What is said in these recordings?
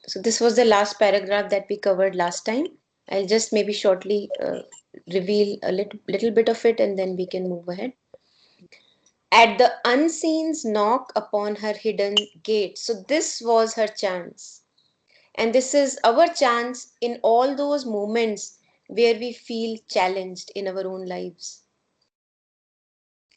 So this was the last paragraph that we covered last time. I'll just maybe shortly reveal a little bit of it, and then we can move ahead. At the unseen's knock upon her hidden gate. So this was her chance. And this is our chance in all those moments where we feel challenged in our own lives.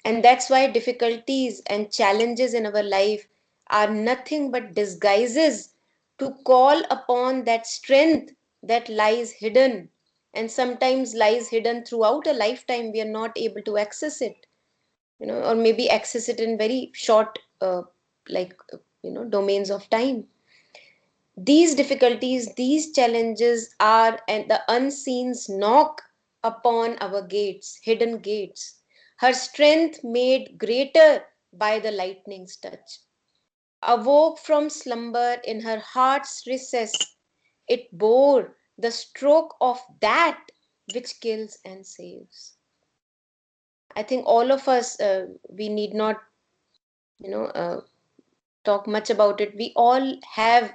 And that's why difficulties and challenges in our life are nothing but disguises to call upon that strength that lies hidden, and sometimes lies hidden throughout a lifetime. We are not able to access it, or maybe access it in very short, domains of time. These difficulties, these challenges are and the unseen's knock upon our gates, hidden gates. Her strength made greater by the lightning's touch. Awoke from slumber in her heart's recess, it bore the stroke of that which kills and saves. I think all of us, we need not, you know, uh, talk much about it. We all have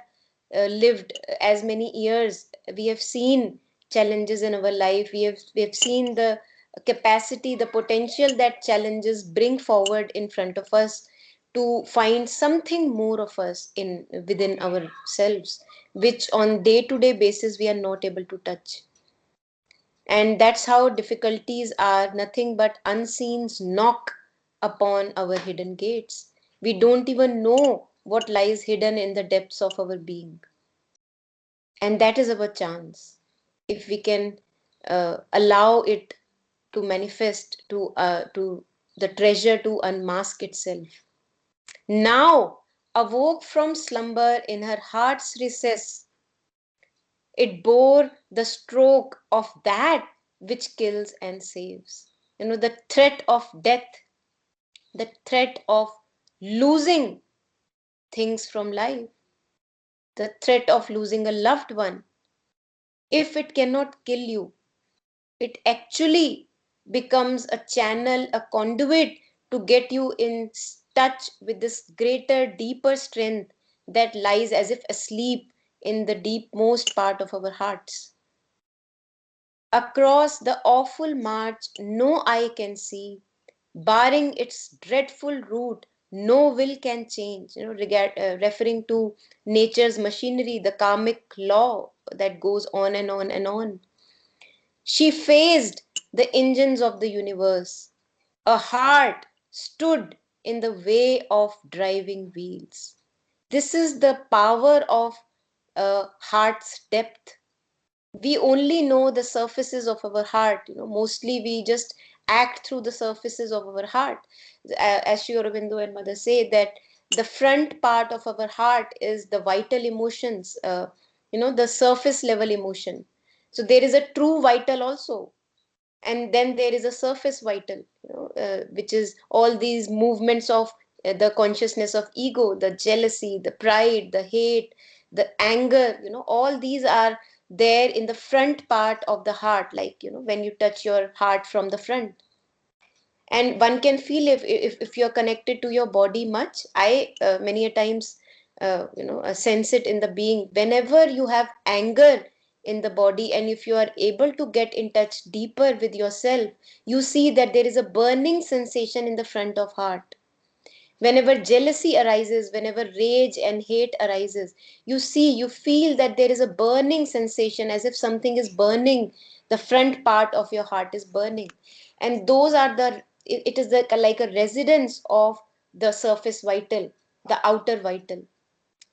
lived as many years. We have seen challenges in our life. We have seen the capacity, the potential that challenges bring forward in front of us to find something more of us in within ourselves, which on day to day basis we are not able to touch. And that's how difficulties are nothing but unseen's knock upon our hidden gates. We don't even know what lies hidden in the depths of our being. And that is our chance. If we can allow it to manifest, to the treasure to unmask itself. Now, awoke from slumber in her heart's recess, it bore the stroke of that which kills and saves. The threat of death, the threat of losing things from life, the threat of losing a loved one. If it cannot kill you, it actually becomes a channel, a conduit to get you in touch with this greater, deeper strength that lies as if asleep in the deepmost part of our hearts. Across the awful march no eye can see, barring its dreadful route, no will can change. Referring to nature's machinery, the karmic law that goes on and on and on. She faced the engines of the universe. A heart stood in the way of driving wheels. This is the power of a heart's depth. We only know the surfaces of our heart. Mostly we just act through the surfaces of our heart. As Sri Aurobindo and Mother say that the front part of our heart is the vital emotions, the surface level emotion. So there is a true vital also, and then there is a surface vital, which is all these movements of the consciousness of ego, the jealousy, the pride, the hate, the anger. All these are there in the front part of the heart, like when you touch your heart from the front. And one can feel if you're connected to your body much. I many a times sense it in the being. Whenever you have anger in the body, and if you are able to get in touch deeper with yourself, you see that there is a burning sensation in the front of heart. Whenever jealousy arises, whenever rage and hate arises, you feel that there is a burning sensation, as if something is burning. The front part of your heart is burning. And those are it is like a residence of the surface vital, the outer vital.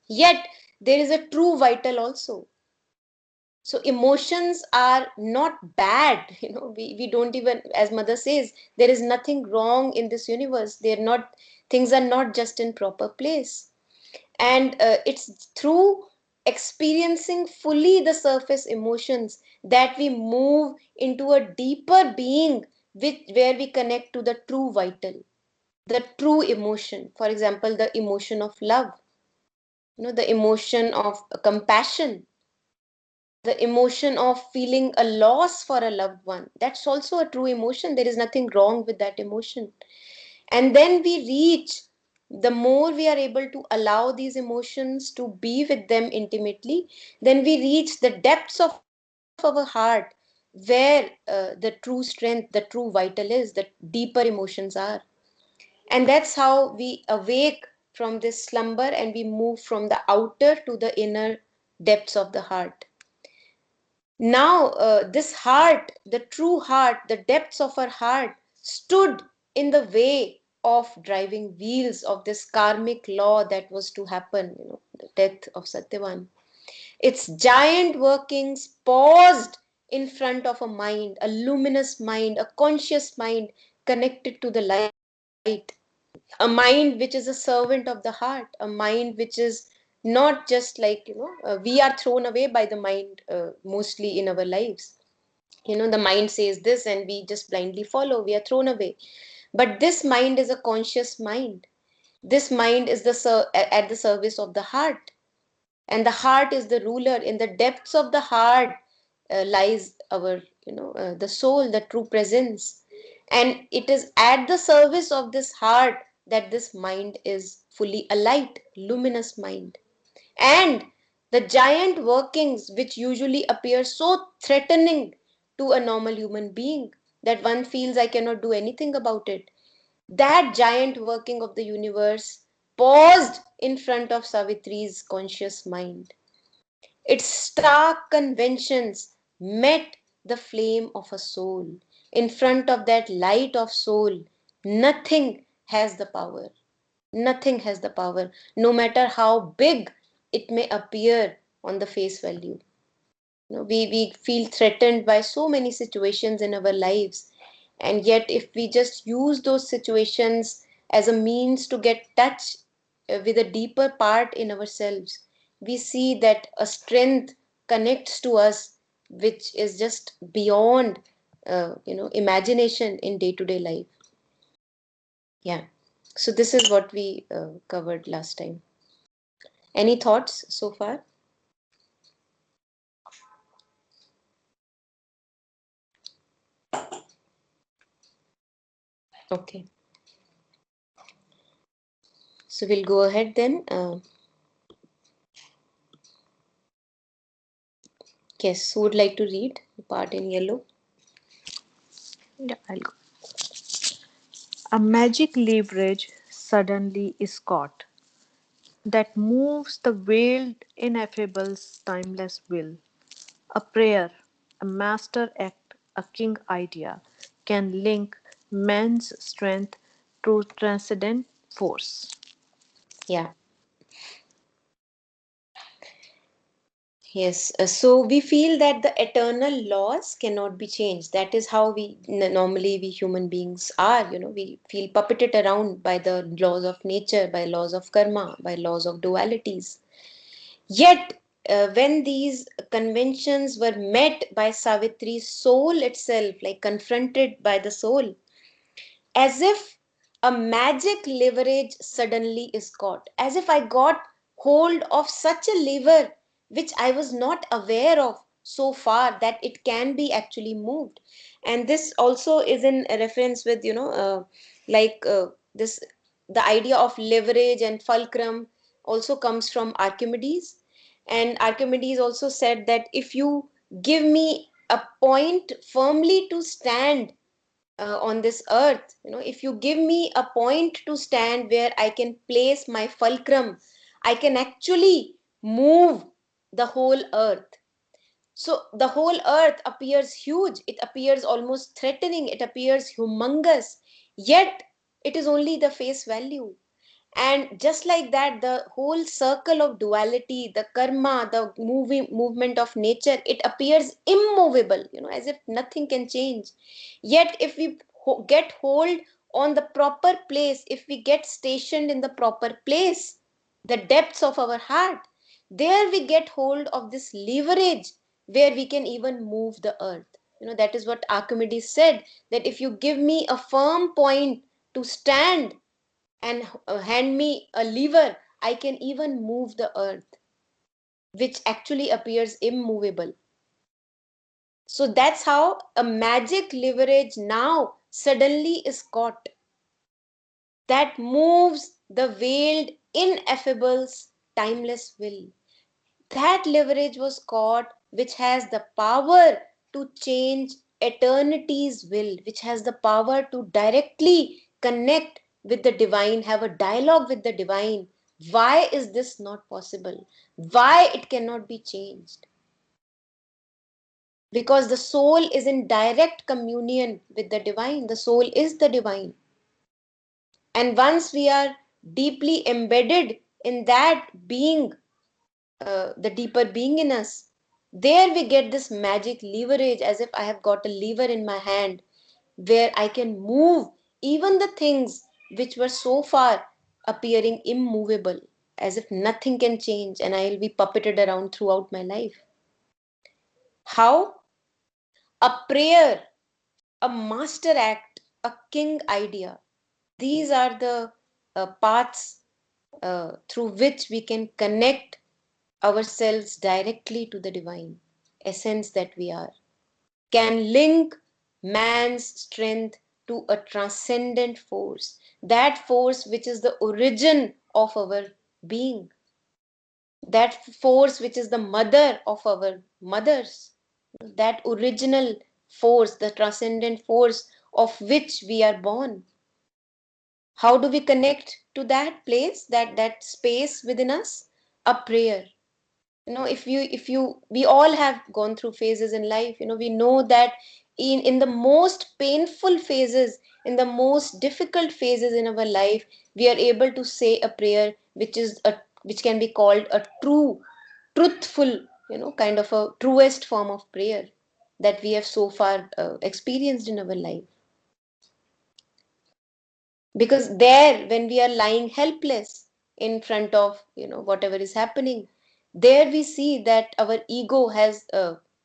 Yet there is a true vital also. So emotions are not bad. We don't even, as Mother says, there is nothing wrong in this universe. They're not, things are not just in proper place. And it's through experiencing fully the surface emotions that we move into a deeper being, where we connect to the true vital, the true emotion. For example, the emotion of love, the emotion of compassion, the emotion of feeling a loss for a loved one. That's also a true emotion. There is nothing wrong with that emotion. And then we reach the more we are able to allow these emotions to be with them intimately, then we reach the depths of our heart where the true strength, the true vital is, the deeper emotions are. And that's how we awake from this slumber and we move from the outer to the inner depths of the heart. Now, this heart, the true heart, the depths of our heart, stood in the way of driving wheels of this karmic law that was to happen, the death of Satyavan. Its giant workings paused in front of a mind, a luminous mind, a conscious mind connected to the light, a mind which is a servant of the heart, a mind which is not just like, we are thrown away by the mind mostly in our lives. The mind says this and we just blindly follow, we are thrown away. But this mind is a conscious mind. This mind is at the service of the heart, and the heart is the ruler. In the depths of the heart lies our, the soul, the true presence. And it is at the service of this heart that this mind is fully alight, luminous mind. And the giant workings which usually appear so threatening to a normal human being that one feels I cannot do anything about it, that giant working of the universe paused in front of Savitri's conscious mind. Its stark conventions met the flame of a soul. In front of that light of soul, nothing has the power. Nothing has the power, no matter how big it may appear on the face value. We feel threatened by so many situations in our lives, and yet if we just use those situations as a means to get touch with a deeper part in ourselves, we see that a strength connects to us which is just beyond imagination in day-to-day life. Yeah, so this is what we covered last time. Any thoughts so far? Okay, so we'll go ahead then. Yes, who would like to read the part in yellow? Yeah, I'll go. A magic leverage suddenly is caught that moves the veiled ineffable's timeless will. A prayer, a master act, a king idea can link man's strength to transcendent force. Yeah, yes. So we feel that the eternal laws cannot be changed. That is how normally we human beings are. We feel puppeted around by the laws of nature, by laws of karma, by laws of dualities. Yet, when these conventions were met by Savitri's soul itself, like confronted by the soul, as if a magic leverage suddenly is caught, as if I got hold of such a lever which I was not aware of so far, that it can be actually moved. And this also is in reference with, this, the idea of leverage and fulcrum also comes from Archimedes. And Archimedes also said that if you give me a point firmly to stand on this earth, if you give me a point to stand where I can place my fulcrum, I can actually move the whole earth. So the whole earth appears huge, it appears almost threatening, it appears humongous, yet it is only the face value. And just like that, the whole circle of duality, the karma, the movement of nature, it appears immovable, as if nothing can change. Yet if we get hold on the proper place, if we get stationed in the proper place, the depths of our heart, there we get hold of this leverage where we can even move the earth. That is what Archimedes said, that if you give me a firm point to stand and hand me a lever, I can even move the earth, which actually appears immovable. So that's how a magic leverage now suddenly is caught. that moves the veiled ineffable's timeless will. That leverage was caught, which has the power to change eternity's will, which has the power to directly connect with the divine, have a dialogue with the divine. Why is this not possible? Why it cannot be changed? Because the soul is in direct communion with the divine. The soul is the divine. And once we are deeply embedded in that being, the deeper being in us, there we get this magic leverage, as if I have got a lever in my hand where I can move even the things which were so far appearing immovable, as if nothing can change and I will be puppeted around throughout my life. How? A prayer, a master act, a king idea. These are the paths through which we can connect ourselves directly to the divine essence that we are, can link man's strength to a transcendent force, that force which is the origin of our being, that force which is the mother of our mothers, that original force, the transcendent force of which we are born. How do we connect to that place, that space within us? A prayer. If you we all have gone through phases in life. We know that in the most painful phases, in the most difficult phases in our life, we are able to say a prayer which can be called a truthful, kind of a truest form of prayer that we have so far experienced in our life. Because there, when we are lying helpless in front of whatever is happening, there we see that our ego has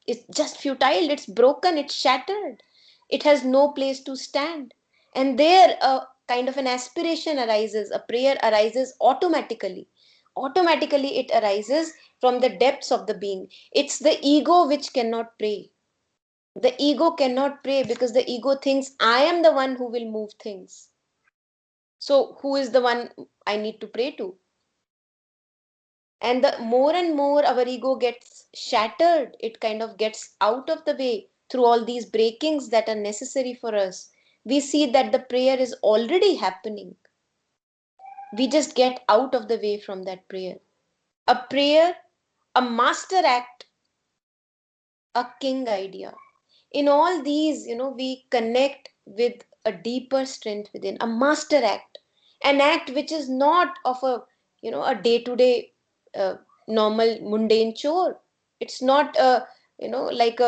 it's just futile, it's broken, it's shattered, it has no place to stand. And there a kind of an aspiration arises, a prayer arises automatically. It arises from the depths of the being. It's the ego which cannot pray. The ego cannot pray because the ego thinks I am the one who will move things. So, who is the one I need to pray to? And the more and more our ego gets shattered, it kind of gets out of the way through all these breakings that are necessary for us. We see that the prayer is already happening. We just get out of the way from that prayer. A prayer, a master act, a king idea. In all these, we connect with a deeper strength within, a master act, an act which is not of a day to day normal mundane chore. It's not like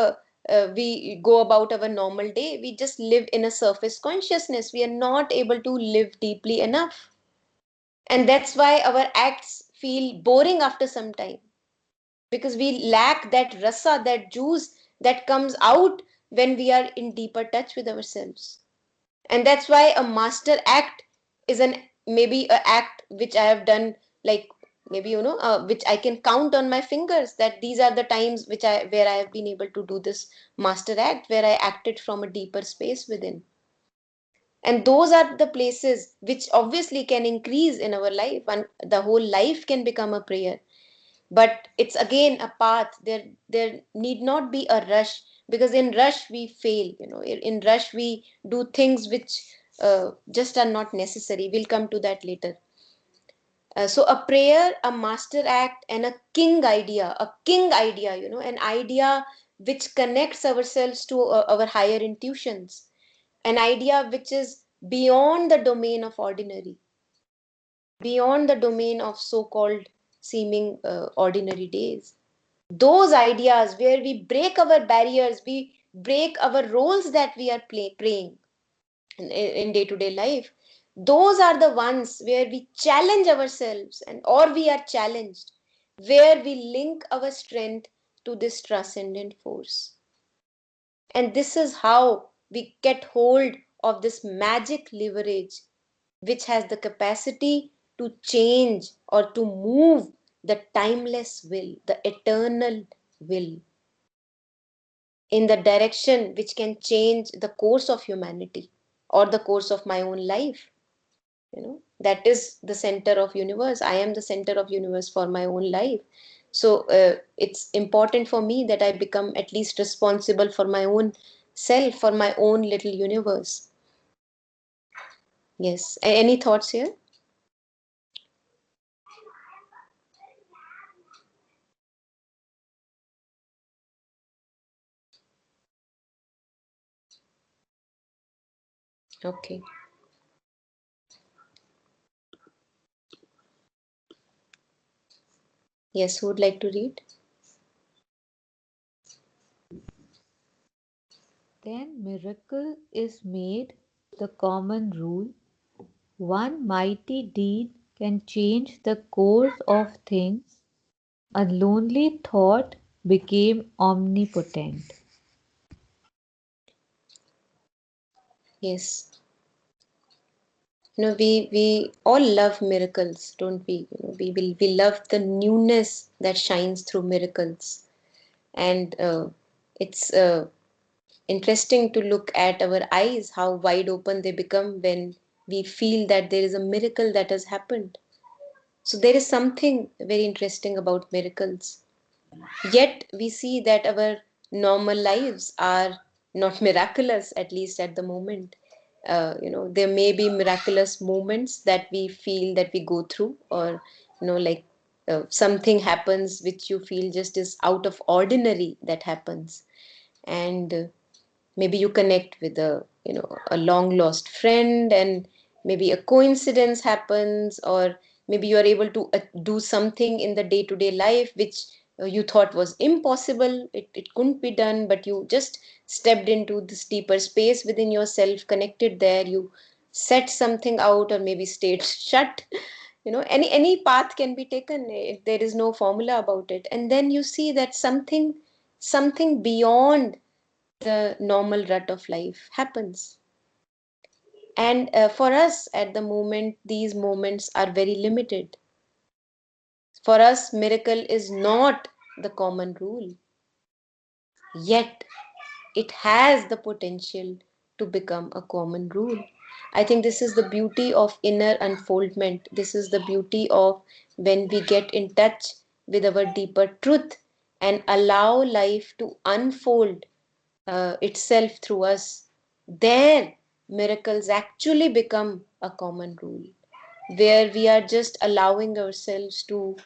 we go about our normal day. We just live in a surface consciousness. We are not able to live deeply enough. And that's why our acts feel boring after some time, because we lack that rasa, that juice that comes out when we are in deeper touch with ourselves. And that's why a master act is an maybe a act which I have done, like maybe which I can count on my fingers, that these are the times where I have been able to do this master act, where I acted from a deeper space within. And those are the places which obviously can increase in our life, and the whole life can become a prayer. But it's again a path. There need not be a rush, because in rush we fail. In rush we do things which just are not necessary. We'll come to that later. So a prayer, a master act, and a king idea, an idea which connects ourselves to our higher intuitions, an idea which is beyond the domain of ordinary, beyond the domain of so-called seeming ordinary days. Those ideas where we break our barriers, we break our roles that we are playing in day-to-day life. Those are the ones where we challenge ourselves, and or we are challenged, where we link our strength to this transcendent force. And this is how we get hold of this magic leverage, which has the capacity to change or to move the timeless will, the eternal will, in the direction which can change the course of humanity or the course of my own life. That is the center of universe. I am the center of universe for my own life. So it's important for me that I become at least responsible for my own self, for my own little universe. Yes. Any thoughts here? Okay. Yes, who would like to read? Then miracle is made the common rule. One mighty deed can change the course of things. A lonely thought became omnipotent. Yes. We all love miracles, don't we? We love the newness that shines through miracles. And it's interesting to look at our eyes, how wide open they become when we feel that there is a miracle that has happened. So there is something very interesting about miracles. Yet we see that our normal lives are not miraculous, at least at the moment. There may be miraculous moments that we feel that we go through, or like something happens which you feel just is out of ordinary that happens. And maybe you connect with a long lost friend, and maybe a coincidence happens, or maybe you are able to do something in the day to day life which you thought was impossible. It couldn't be done, but you just stepped into this deeper space within yourself, connected there, you set something out, or maybe stayed shut. Any path can be taken. There is no formula about it, and then you see that something beyond the normal rut of life happens. And for us at the moment, these moments are very limited. For us, miracle is not the common rule, yet it has the potential to become a common rule. I think this is the beauty of inner unfoldment. This is the beauty of when we get in touch with our deeper truth and allow life to unfold itself through us. There, miracles actually become a common rule, where we are just allowing ourselves to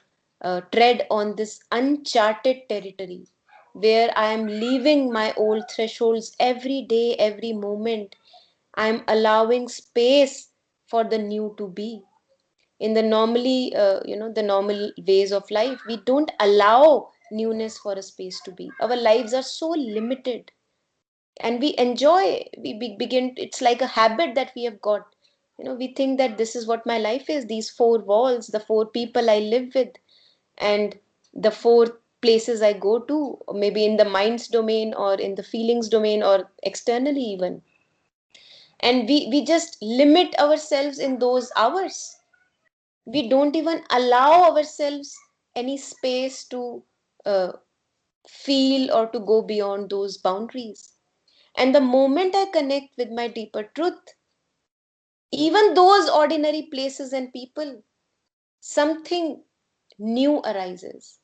tread on this uncharted territory, where I am leaving my old thresholds every day, every moment. I am allowing space for the new to be. In the normal ways of life, we don't allow newness for a space to be. Our lives are so limited, and we enjoy, begin, it's like a habit that we have got. We think that this is what my life is, these four walls, the four people I live with, and the four places I go to, or maybe in the mind's domain or in the feelings domain or externally even. And we just limit ourselves in those hours. We don't even allow ourselves any space to uh, feel or to go beyond those boundaries. And the moment I connect with my deeper truth, even those ordinary places and people, something new arises,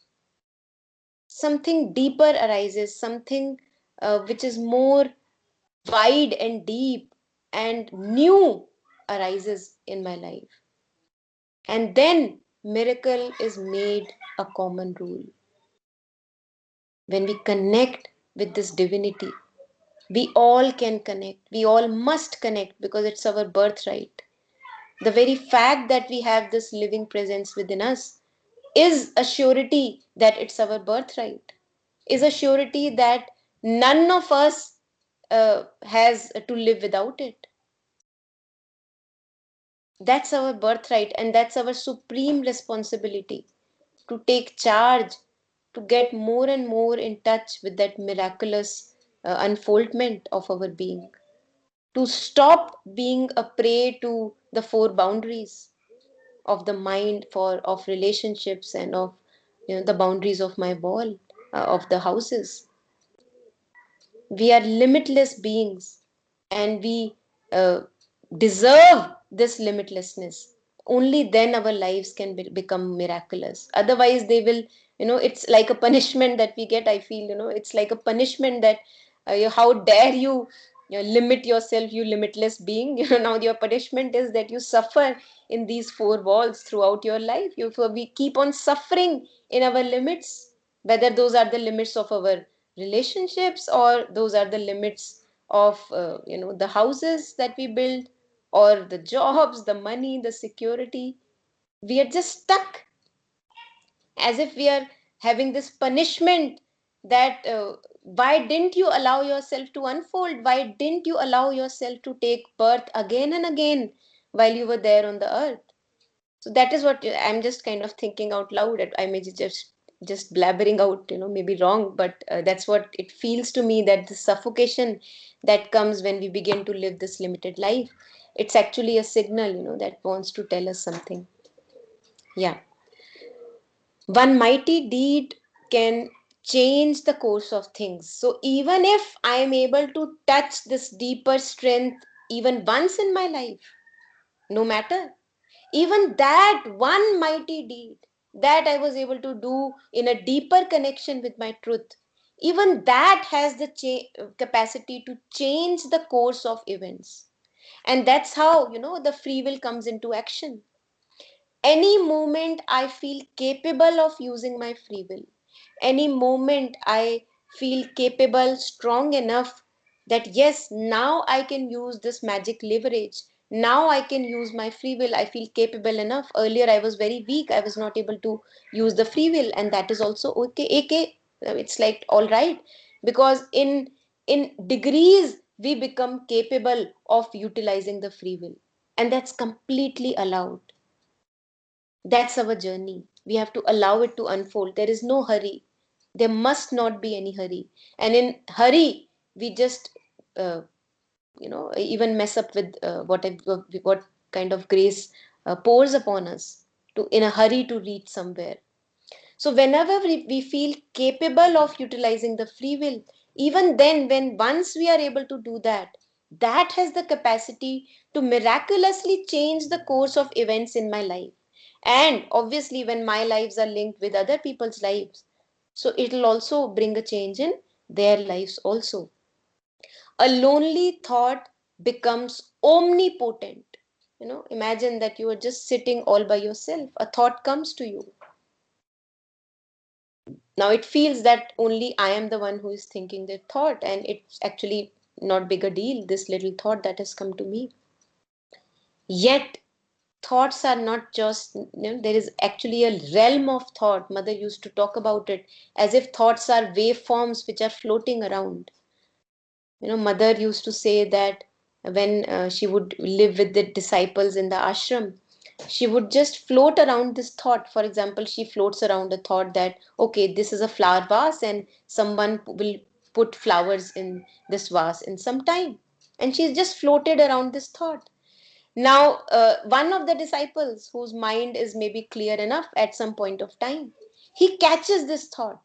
something deeper arises, something which is more wide and deep and new arises in my life. And then miracle is made a common rule. When we connect with this divinity, we all can connect. We all must connect because it's our birthright. The very fact that we have this living presence within us is a surety that it's our birthright, is a surety that none of us has to live without it. That's our birthright, and that's our supreme responsibility, to take charge, to get more and more in touch with that miraculous unfoldment of our being, to stop being a prey to the four boundaries of the mind, for of relationships, and of the boundaries of my wall, of the houses. We are limitless beings, and we uh, deserve this limitlessness, only then our lives can become miraculous. Otherwise they will, it's like a punishment that we get. I feel, it's like a punishment that, how dare you, limit yourself, you limitless being. Now your punishment is that you suffer in these four walls throughout your life. We keep on suffering in our limits, whether those are the limits of our relationships, or those are the limits of, the houses that we build, or the jobs, the money, the security. We are just stuck, as if we are having this punishment that, why didn't you allow yourself to unfold? Why didn't you allow yourself to take birth again and again while you were there on the earth? So that is what I'm just kind of thinking out loud. I may just blabbering out, maybe wrong, but that's what it feels to me, that the suffocation that comes when we begin to live this limited life, it's actually a signal, that wants to tell us something. Yeah. One mighty deed can change the course of things. So even if I am able to touch this deeper strength even once in my life, no matter, even that one mighty deed that I was able to do in a deeper connection with my truth, even that has the capacity to change the course of events. And that's how, the free will comes into action. Any moment I feel capable of using my free will, any moment I feel capable, strong enough, that yes, now I can use this magic leverage. Now I can use my free will. I feel capable enough. Earlier I was very weak. I was not able to use the free will, and that is also okay. It's like all right, because in degrees we become capable of utilizing the free will, and that's completely allowed. That's our journey. We have to allow it to unfold. There is no hurry. There must not be any hurry. And in hurry, we just, uh, even mess up with what kind of grace pours upon us to in a hurry to reach somewhere. So whenever we feel capable of utilizing the free will, even then, when once we are able to do that, that has the capacity to miraculously change the course of events in my life. And obviously, when my lives are linked with other people's lives, so it'll also bring a change in their lives also. A lonely thought becomes omnipotent. Imagine that you are just sitting all by yourself. A thought comes to you. Now it feels that only I am the one who is thinking the thought, and it's actually not big a deal, this little thought that has come to me. Yet thoughts are not just, there is actually a realm of thought. Mother used to talk about it as if thoughts are waveforms which are floating around. Mother used to say that when she would live with the disciples in the ashram, she would just float around this thought. For example, she floats around a thought that, okay, this is a flower vase and someone will put flowers in this vase in some time. And she's just floated around this thought. Now, one of the disciples whose mind is maybe clear enough at some point of time, he catches this thought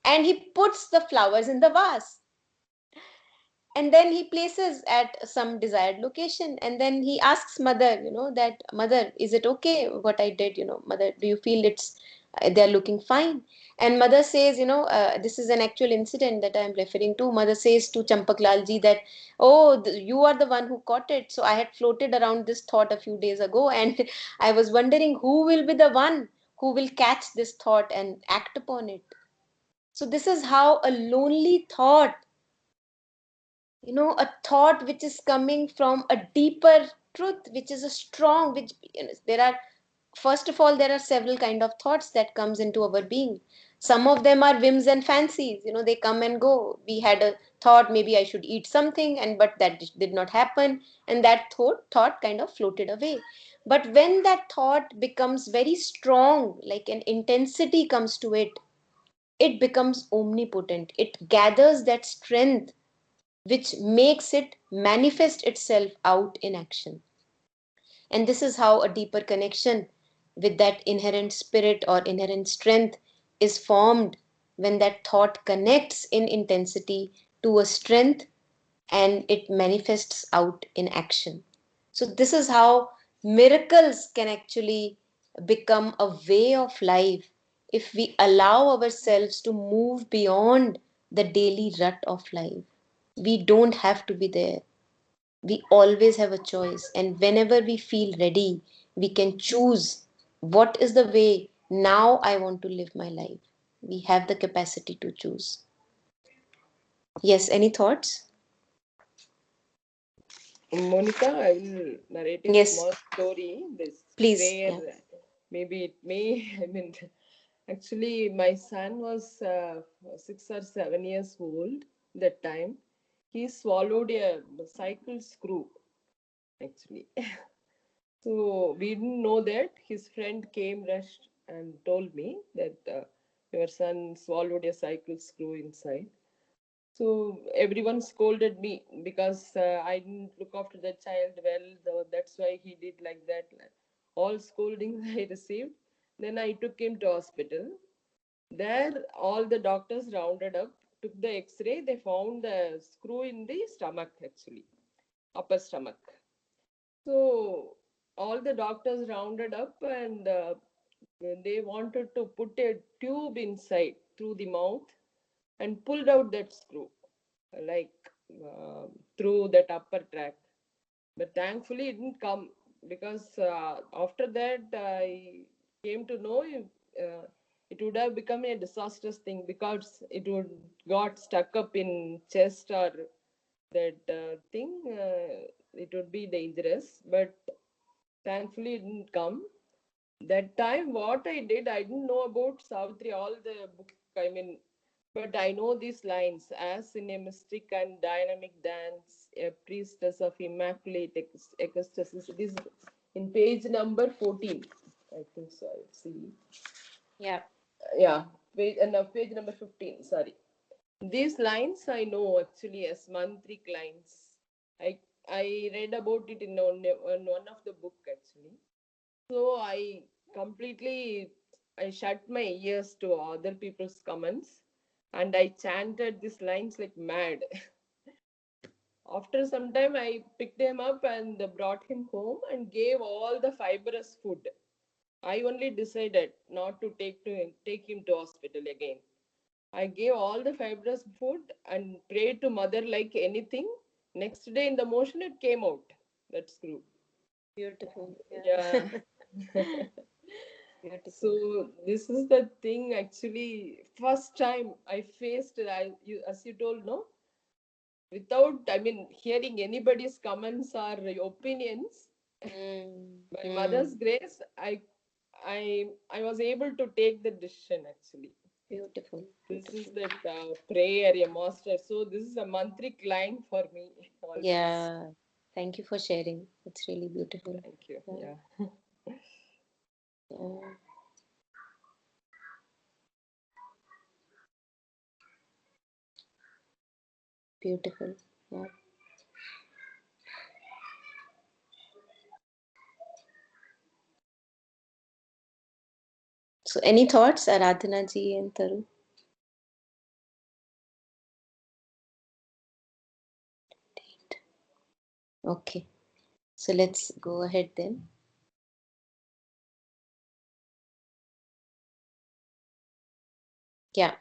and he puts the flowers in the vase, and then he places at some desired location, and then he asks mother, that mother, is it okay what I did? Mother, do you feel it's they're looking fine? And mother says, this is an actual incident that I am referring to. Mother says to Champaklal ji that, oh, you are the one who caught it. So I had floated around this thought a few days ago, and I was wondering who will be the one who will catch this thought and act upon it. So this is how a lonely thought, a thought which is coming from a deeper truth, which is a strong, which, there are, first of all, there are several kind of thoughts that comes into our being. Some of them are whims and fancies, they come and go. We had a thought, maybe I should eat something, and but that did not happen, and that thought kind of floated away. But when that thought becomes very strong, like an intensity comes to it, it becomes omnipotent. It gathers that strength which makes it manifest itself out in action. And this is how a deeper connection with that inherent spirit or inherent strength is formed, when that thought connects in intensity to a strength and it manifests out in action. So this is how miracles can actually become a way of life if we allow ourselves to move beyond the daily rut of life. We don't have to be there. We always have a choice, and whenever we feel ready, we can choose what is the way now I want to live my life. We have the capacity to choose. Yes, any thoughts? Monica, I will narrate a Yes, small story. This please. prayer, Yeah. maybe it may, I mean, actually, my son was 6 or 7 years old that time. He swallowed a cycle screw, actually. So we didn't know that. His friend came, rushed, and told me that your son swallowed a cycle screw inside. So everyone scolded me because I didn't look after the child well. So that's why he did like that. All scoldings I received. Then I took him to hospital. There, all the doctors rounded up, took the X-ray. They found the screw in the stomach, actually, upper stomach. So all the doctors rounded up, and they wanted to put a tube inside through the mouth and pulled out that screw, like through that upper tract. But thankfully, it didn't come because after that, I came to know it would have become a disastrous thing because it would got stuck up in chest or that thing. It would be dangerous, but thankfully, it didn't come. That time, what I did, I didn't know about Savitri, all the book, I mean, but I know these lines as in a mystic and dynamic dance, a priestess of immaculate ecstasis. It is in page number 14. I think so. I'll see. Yeah. Yeah, page number 15. Sorry. These lines I know actually as mantric lines. I I read about it in one of the book actually. So I shut my ears to other people's comments and I chanted these lines like mad. After some time, I picked him up and brought him home and gave all the fibrous food. I only decided not to take him to hospital again. I gave all the fibrous food and prayed to mother like anything. Next day in the motion, it came out. That screw. Beautiful. Yeah. Yeah. Beautiful. So this is the thing actually. First time I faced it, as you told, no, without I mean hearing anybody's comments or opinions. Mm, By mother's mm, grace, I was able to take the decision actually. beautiful. This is Beautiful. that prayer, a master. So this is a mantric line for me always. Yeah. Thank you for sharing. It's really beautiful. Thank you. Yeah. Yeah. Yeah. Beautiful. Yeah. So, any thoughts, Aradhana ji and Taru? Okay. So, let's go ahead then. Yeah.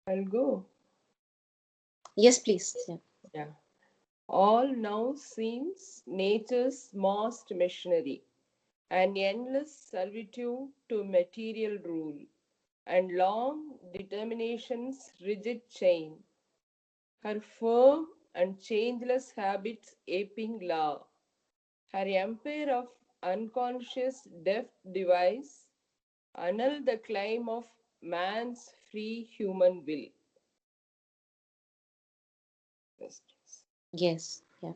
I'll go. Yes, please. Yeah. Yeah. All now seems nature's most missionary, an endless servitude to material rule, and long determination's rigid chain, her firm and changeless habits aping law, her empire of unconscious deft device, annul the claim of man's free human will. Yes, please. Yes. Yeah.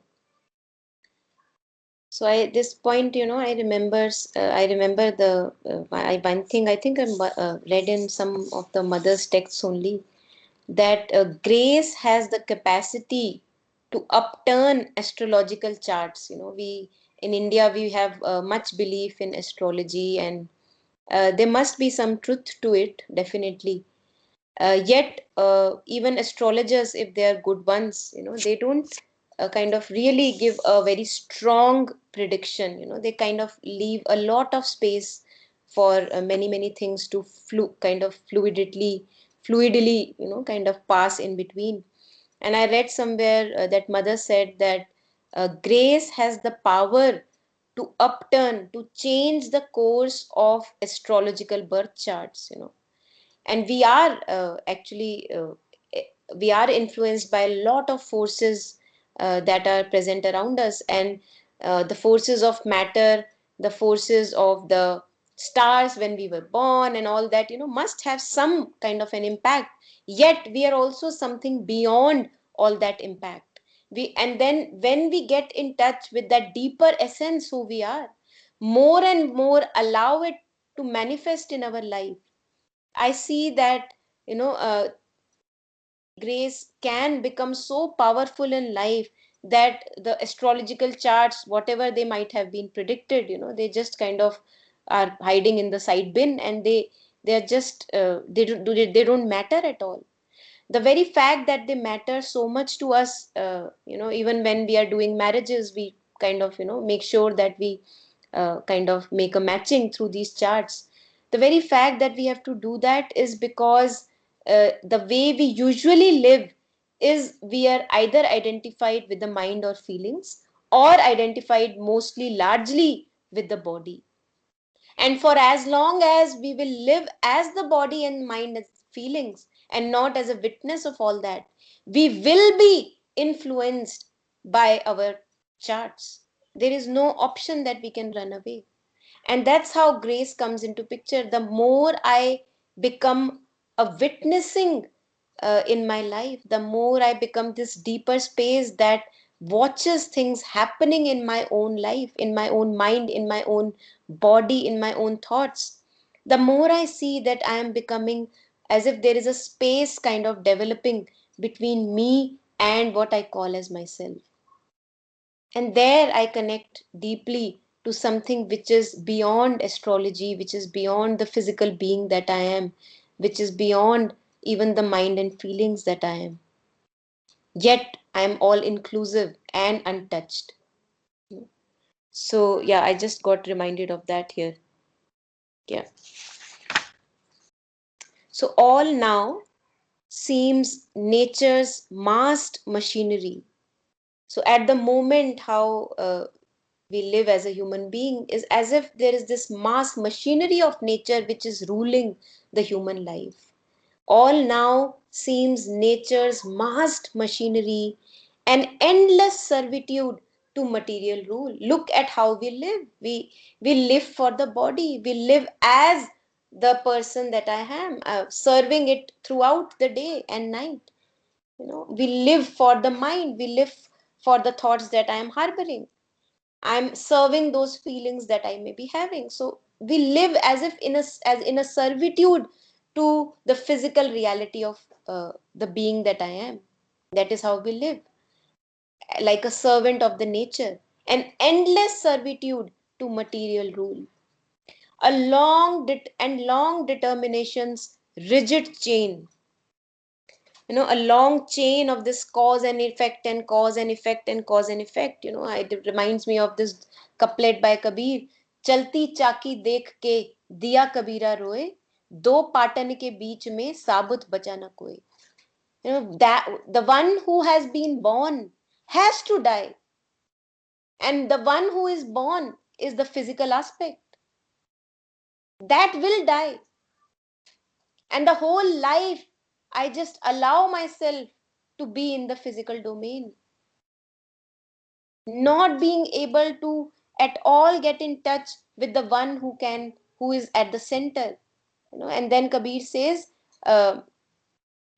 So, I this point, I remember one thing I think I read in some of the mother's texts only that grace has the capacity to upturn astrological charts. We in India we have much belief in astrology, and there must be some truth to it, definitely. Yet even astrologers, if they are good ones, they don't kind of really give a very strong prediction. They kind of leave a lot of space for many many things to kind of fluidly kind of pass in between. And I read somewhere that mother said that grace has the power to upturn, to change the course of astrological birth charts. And we are actually we are influenced by a lot of forces that are present around us, and the forces of matter, the forces of the stars when we were born and all that must have some kind of an impact. Yet we are also something beyond all that impact. And then when we get in touch with that deeper essence who we are, more and more allow it to manifest in our life, I see that grace can become so powerful in life that the astrological charts, whatever they might have been predicted, they just kind of are hiding in the side bin, and they're just they don't matter at all. The very fact that they matter so much to us, even when we are doing marriages, we kind of make sure that we kind of make a matching through these charts. The very fact that we have to do that is because the way we usually live is we are either identified with the mind or feelings, or identified mostly largely with the body. And for as long as we will live as the body and mind and feelings, and not as a witness of all that, we will be influenced by our charts. There is no option that we can run away. And that's how grace comes into picture. The more I become a witnessing in my life, the more I become this deeper space that watches things happening in my own life, in my own mind, in my own body, in my own thoughts, the more I see that I am becoming as if there is a space kind of developing between me and what I call as myself. And there I connect deeply to something which is beyond astrology, which is beyond the physical being that I am, which is beyond even the mind and feelings that I am. Yet I am all inclusive and untouched. So, yeah, I just got reminded of that here. Yeah. So, all now seems nature's massed machinery. So, at the moment, how we live as a human being is as if there is this mass machinery of nature which is ruling the human life. All now seems nature's massed machinery, an endless servitude to material rule. Look at how we live. We live for the body. We live as the person that I am, serving it throughout the day and night. We live for the mind. We live for the thoughts that I am harboring. I'm serving those feelings that I may be having. So we live as if as in a servitude to the physical reality of the being that I am. That is how we live, like a servant of the nature, an endless servitude to material rule, a long determination's rigid chain, a long chain of this cause and effect and cause and effect and cause and effect. It reminds me of this couplet by Kabir: चलती चाकी देख के दिया कबीरा रोए, दो पाटन के बीच में साबुत बचा न कोई. That the one who has been born has to die, and the one who is born is the physical aspect that will die. And the whole life I just allow myself to be in the physical domain, not being able to at all get in touch with the one who is at the center. And then Kabir says, uh,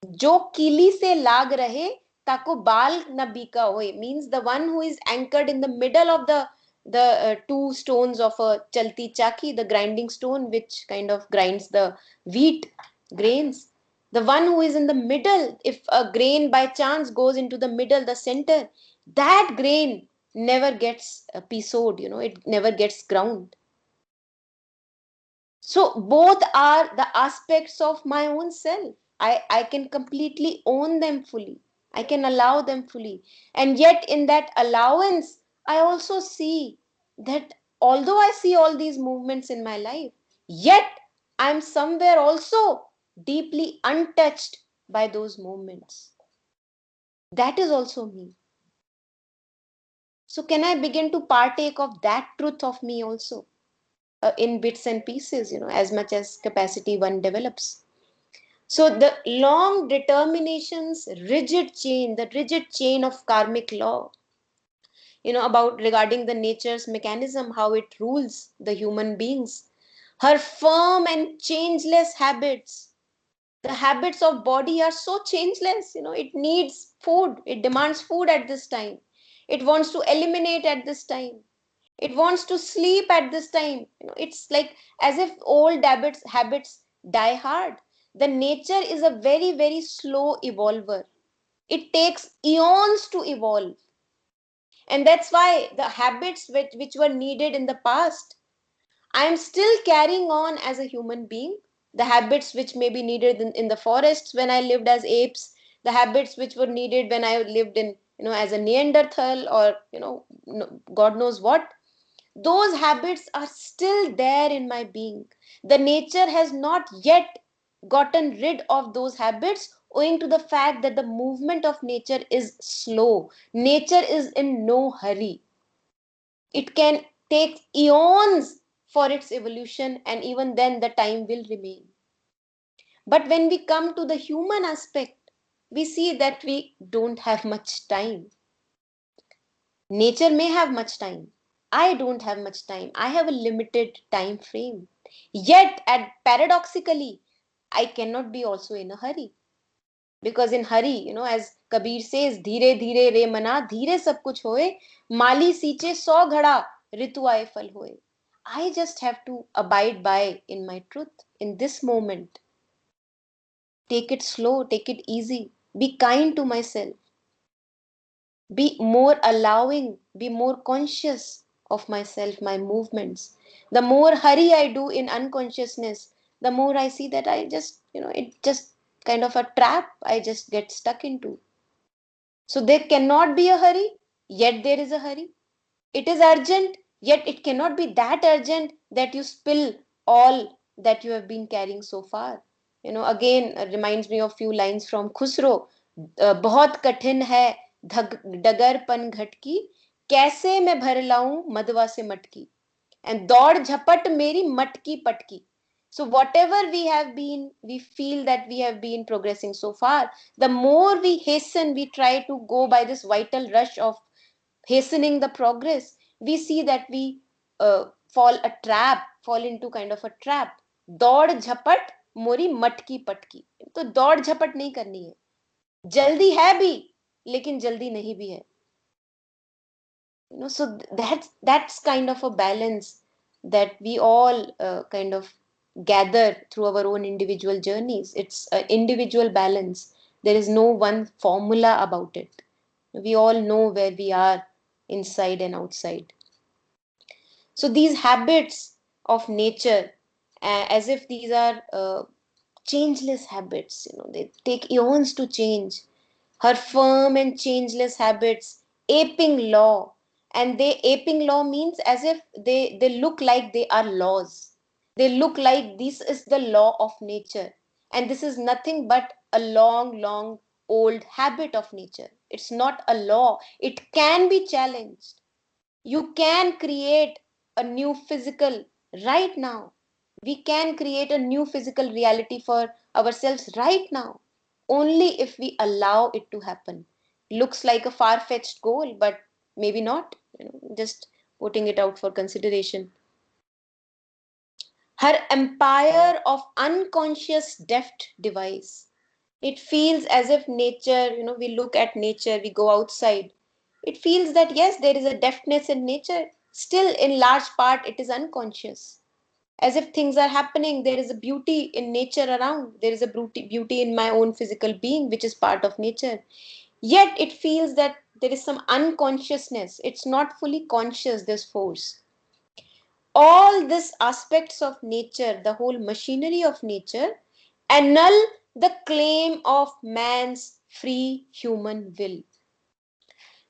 जो कीली से लाग रहे ताको बाल न बीका होए, means the one who is anchored in the middle of the two stones of a chalti chaki, the grinding stone which kind of grinds the wheat grains. The one who is in the middle, if a grain by chance goes into the middle, the center, that grain never gets pisod, it never gets ground. So both are the aspects of my own self. I can completely own them fully. I can allow them fully. And yet, in that allowance, I also see that although I see all these movements in my life, yet I'm somewhere also deeply untouched by those movements. That is also me. So, can I begin to partake of that truth of me also, in bits and pieces, as much as capacity one develops? So the long determinations, the rigid chain of karmic law, about regarding the nature's mechanism, how it rules the human beings, her firm and changeless habits. The habits of body are so changeless, it needs food, it demands food at this time. It wants to eliminate at this time. It wants to sleep at this time. It's like as if old habits die hard. The nature is a very, very slow evolver. It takes eons to evolve. And that's why the habits which were needed in the past, I am still carrying on as a human being. The habits which may be needed in the forests when I lived as apes, the habits which were needed when I lived in, as a Neanderthal, or, God knows what, those habits are still there in my being. The nature has not yet gotten rid of those habits, owing to the fact that the movement of nature is slow. Nature is in no hurry. It can take eons for its evolution, and even then, the time will remain. But when we come to the human aspect, we see that we don't have much time. Nature may have much time. I don't have much time. I have a limited time frame. Yet, paradoxically, I cannot be also in a hurry. Because in hurry, as Kabir says, धीरे धीरे रे मना धीरे सब कुछ होए, माली सींचे 100 घड़ा ऋतु आए फल होए. I just have to abide by in my truth in this moment. Take it slow, take it easy, be kind to myself, be more allowing, be more conscious of myself, my movements. The more hurry I do in unconsciousness, the more I see that I just, it just kind of a trap I just get stuck into. So there cannot be a hurry, yet there is a hurry. It is urgent, yet it cannot be that urgent that you spill all that you have been carrying so far. Again, reminds me of few lines from Khusro. बहुत कठिन है डगरपन घटकी, कैसे मैं भर लाऊं मदवा से मटकी, and दौड़ झपट मेरी मटकी पटकी. So whatever we feel that we have been progressing so far, the more we hasten, we try to go by this vital rush of hastening the progress, we see that we fall into kind of a trap. दौड़ झपट मोरी मटकी पटकी. तो दौड़ झपट नहीं करनी है, जल्दी है भी लेकिन जल्दी नहीं भी है. So that's kind of a balance that we all kind of gather through our own individual journeys. It's an individual balance. There is no one formula about it. We all know where we are inside and outside. So these habits of nature, as if these are changeless habits, they take eons to change. Her firm and changeless habits, aping law. And they aping law means as if they look like they are laws. They look like this is the law of nature. And this is nothing but a long, long old habit of nature. It's not a law. It can be challenged. You can create a new physical right now. We can create a new physical reality for ourselves right now, only if we allow it to happen. Looks like a far fetched goal, but maybe not, just putting it out for consideration. Her empire of unconscious deft device. It feels as if nature, we look at nature, we go outside. It feels that yes, there is a deftness in nature. Still, in large part, it is unconscious. As if things are happening, there is a beauty in nature around. There is a beauty in my own physical being, which is part of nature. Yet, it feels that there is some unconsciousness. It's not fully conscious, this force. All these aspects of nature, the whole machinery of nature, annul the claim of man's free human will.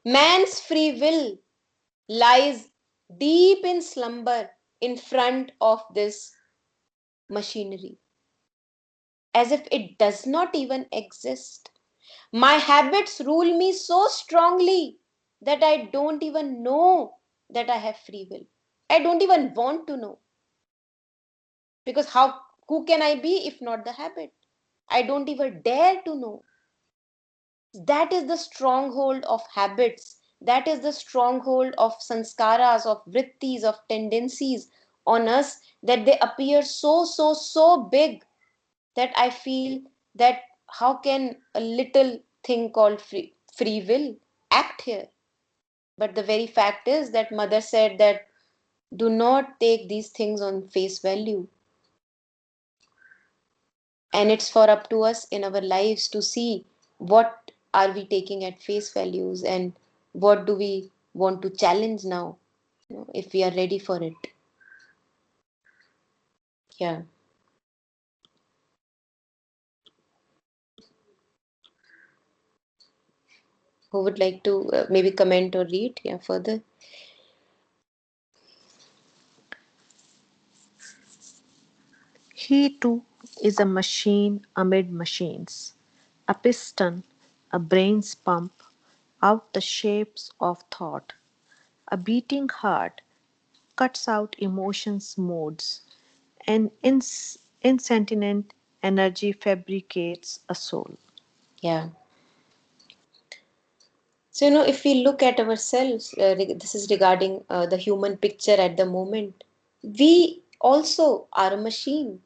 Man's free will lies deep in slumber in front of this machinery, as if it does not even exist. My habits rule me so strongly that I don't even know that I have free will. I don't even want to know, because who can I be if not the habit? I don't even dare to know. That is the stronghold of habits. That is the stronghold of sanskaras, of vrittis, of tendencies on us, that they appear so big that I feel that how can a little thing called free will act here? But the very fact is that mother said that do not take these things on face value. And it's for up to us in our lives to see what are we taking at face values and what do we want to challenge now, if we are ready for it. Yeah. Who would like to maybe comment or read, yeah, further? He too is a machine amid machines, a piston, a brain's pump out the shapes of thought. A beating heart cuts out emotions' modes, and insentient energy fabricates a soul. Yeah. So, if we look at ourselves, this is regarding the human picture at the moment, we also are a machine.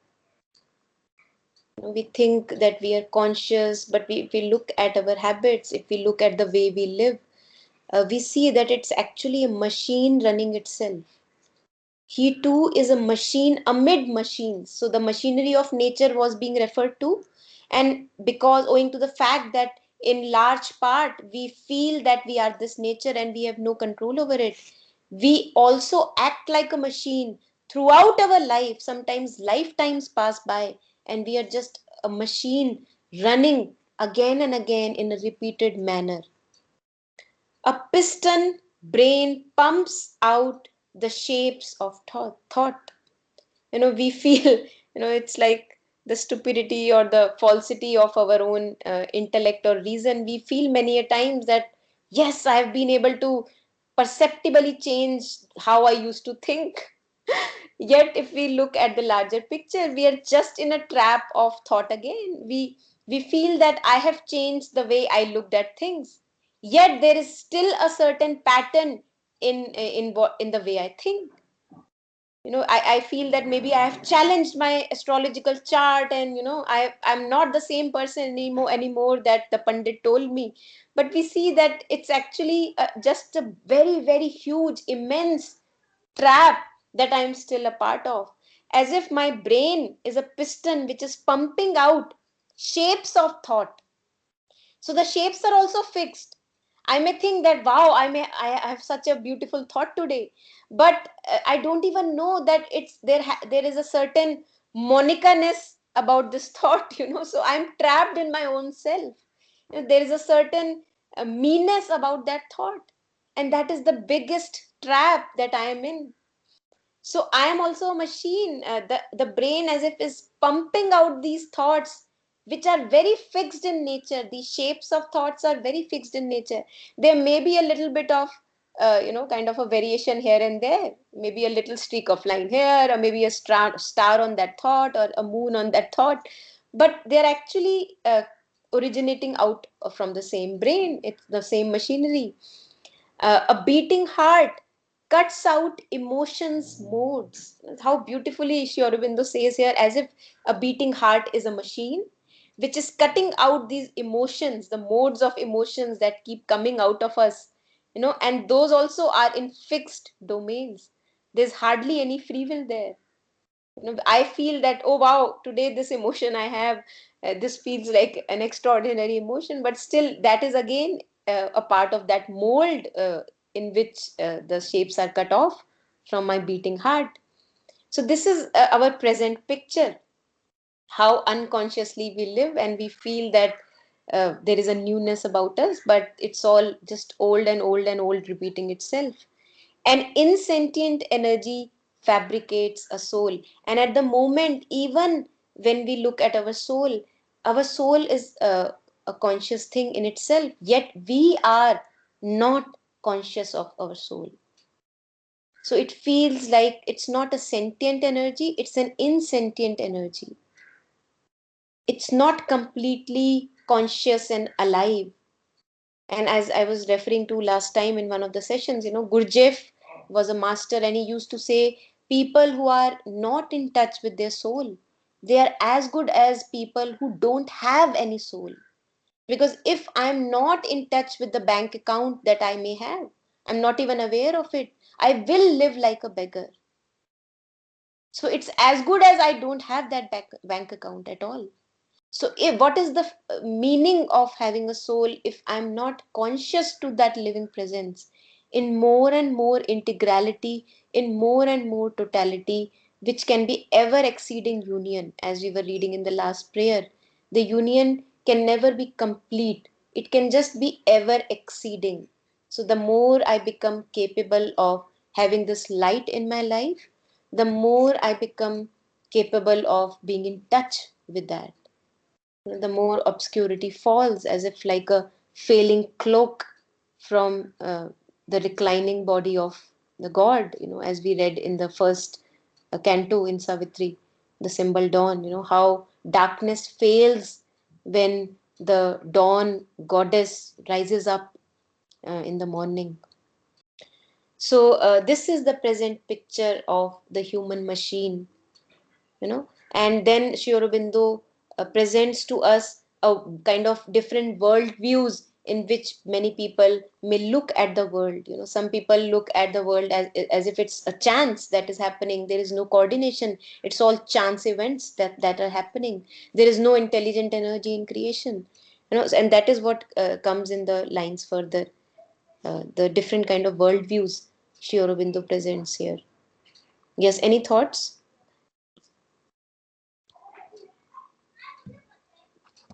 We think that we are conscious, but if we look at our habits, if we look at the way we live, we see that it's actually a machine running itself. He too is a machine amid machines. So the machinery of nature was being referred to. And because owing to the fact that in large part we feel that we are this nature and we have no control over it, we also act like a machine throughout our life. Sometimes lifetimes pass by and we are just a machine running again and again in a repeated manner. A piston brain pumps out the shapes of thought. We feel, it's like the stupidity or the falsity of our own intellect or reason. We feel many a times that, yes, I have been able to perceptibly change how I used to think. Yet, if we look at the larger picture, we are just in a trap of thought again. We feel that I have changed the way I looked at things. Yet there is still a certain pattern in the way I think. I feel that maybe I have challenged my astrological chart, and I'm not the same person anymore that the pandit told me. But we see that it's actually just a very very huge immense trap that I'm still a part of, as if my brain is a piston which is pumping out shapes of thought. So the shapes are also fixed. I may think that, wow, I have such a beautiful thought today, but I don't even know that there is a certain monica-ness about this thought. So I'm trapped in my own self. There is a certain meanness about that thought, and that is the biggest trap that I am in. So I am also a machine. The brain as if is pumping out these thoughts which are very fixed in nature. These shapes of thoughts are very fixed in nature. There may be a little bit of kind of a variation here and there, maybe a little streak of line here, or maybe a star on that thought, or a moon on that thought, but they're actually originating out from the same brain. It's the same machinery. A beating heart cuts out emotions modes. How beautifully Sri Aurobindo says here, as if a beating heart is a machine which is cutting out these emotions, the modes of emotions that keep coming out of us, and those also are in fixed domains. There's hardly any free will there. I feel that, oh wow, today this emotion I have, this feels like an extraordinary emotion, but still that is again a part of that mold in which the shapes are cut off from my beating heart. So this is our present picture. how unconsciously we live, and we feel that there is a newness about us, but it's all just old and old and old repeating itself. An insentient energy fabricates a soul. And at the moment, even when we look at our soul is a conscious thing in itself, yet we are not conscious of our soul. So it feels like it's not a sentient energy, it's an insentient energy. It's not completely conscious and alive. And as I was referring to last time in one of the sessions, Gurdjieff was a master, and he used to say people who are not in touch with their soul, they are as good as people who don't have any soul. Because if I'm not in touch with the bank account that I may have, I'm not even aware of it, I will live like a beggar. So it's as good as I don't have that bank account at all. So, what is the meaning of having a soul if I'm not conscious to that living presence in more and more integrality, in more and more totality, which can be ever exceeding union, as we were reading in the last prayer? The union can never be complete, it can just be ever exceeding. So, the more I become capable of having this light in my life, the more I become capable of being in touch with that. The more obscurity falls, as if like a failing cloak from the reclining body of the god, as we read in the first canto in Savitri, the symbol dawn, how darkness fails when the dawn goddess rises up in the morning. So, this is the present picture of the human machine, and then Sri Aurobindo presents to us a kind of different world views in which many people may look at the world. Some people look at the world as if it's a chance that is happening. There is no coordination. It's all chance events that are happening. There is no intelligent energy in creation. And that is what comes in the lines further. The different kind of world views Sri Aurobindo presents here. Yes, any thoughts?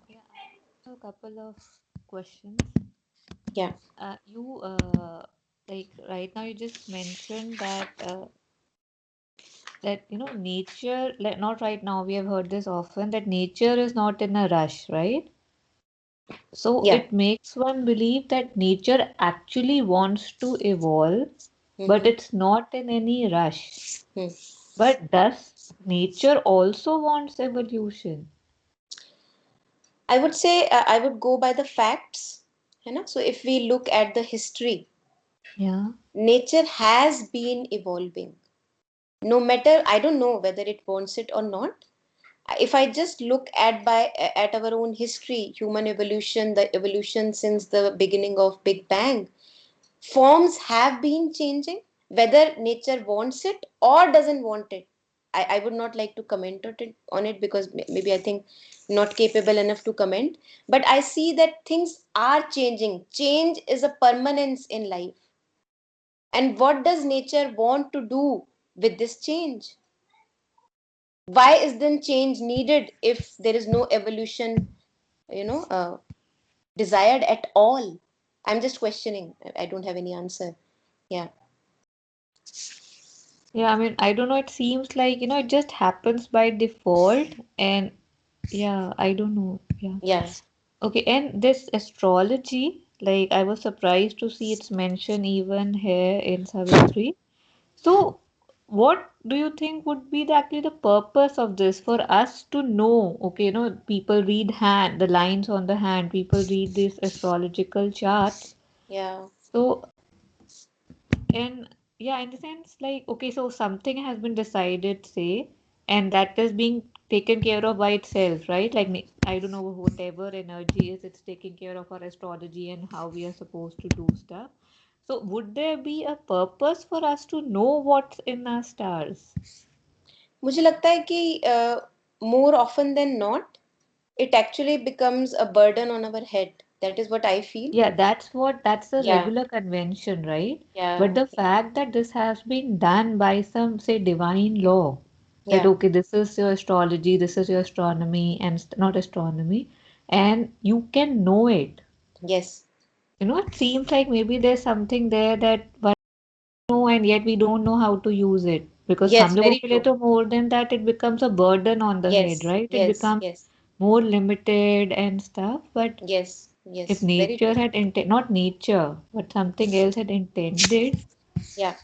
Yeah, I have a couple of questions. Yeah, You like right now you just mentioned that nature, like not right now, we have heard this often, that nature is not in a rush, right? So yeah. it makes one believe that nature actually wants to evolve, but Mm-hmm. it's not in any rush. Hmm. But does nature also wants evolution? I would say I would go by the facts. So if we look at the history, Yeah. nature has been evolving. No matter, I don't know whether it wants it or not. If I just look at our own history, human evolution, the evolution since the beginning of Big Bang, forms have been changing, whether nature wants it or doesn't want it. I would not like to comment on it because maybe I think not capable enough to comment. But I see that things are changing. Change is a permanence in life. And what does nature want to do with this change? Why is then change needed if there is no evolution, desired at all? I'm just questioning. I don't have any answer. Yeah. Yeah, I mean, I don't know, it seems like, it just happens by default. And yeah, I don't know. Yeah. Yeah. Okay, and this astrology, like I was surprised to see it's mentioned even here in Savitri. So, what do you think would be actually the purpose of this for us to know? Okay, people read the lines on the hand, people read these astrological charts. Yeah. So, and yeah, in the sense, like, okay, so something has been decided, say, and that is being taken care of by itself, right? Like, I don't know, whatever energy is, it's taking care of our astrology and how we are supposed to do stuff. So, would there be a purpose for us to know what's in our stars? मुझे लगता है कि more often than not, it actually becomes a burden on our head. That is what I feel. Yeah, that's the Yeah. regular convention, right? But Yeah. the fact that this has been done by some, say, divine law. that Yeah. okay, this is your astrology, this is your astronomy, and not astronomy, and you can know it. Yes. It seems like maybe there's something there that one know and yet we don't know how to use it. Because Yes, हम लोगों very के लिए true. तो more than that, it becomes a burden on the head, Yes, right? It yes, becomes yes, more limited and stuff. But yes, if yes, very nature true. had not nature, but something else had intended, Yeah.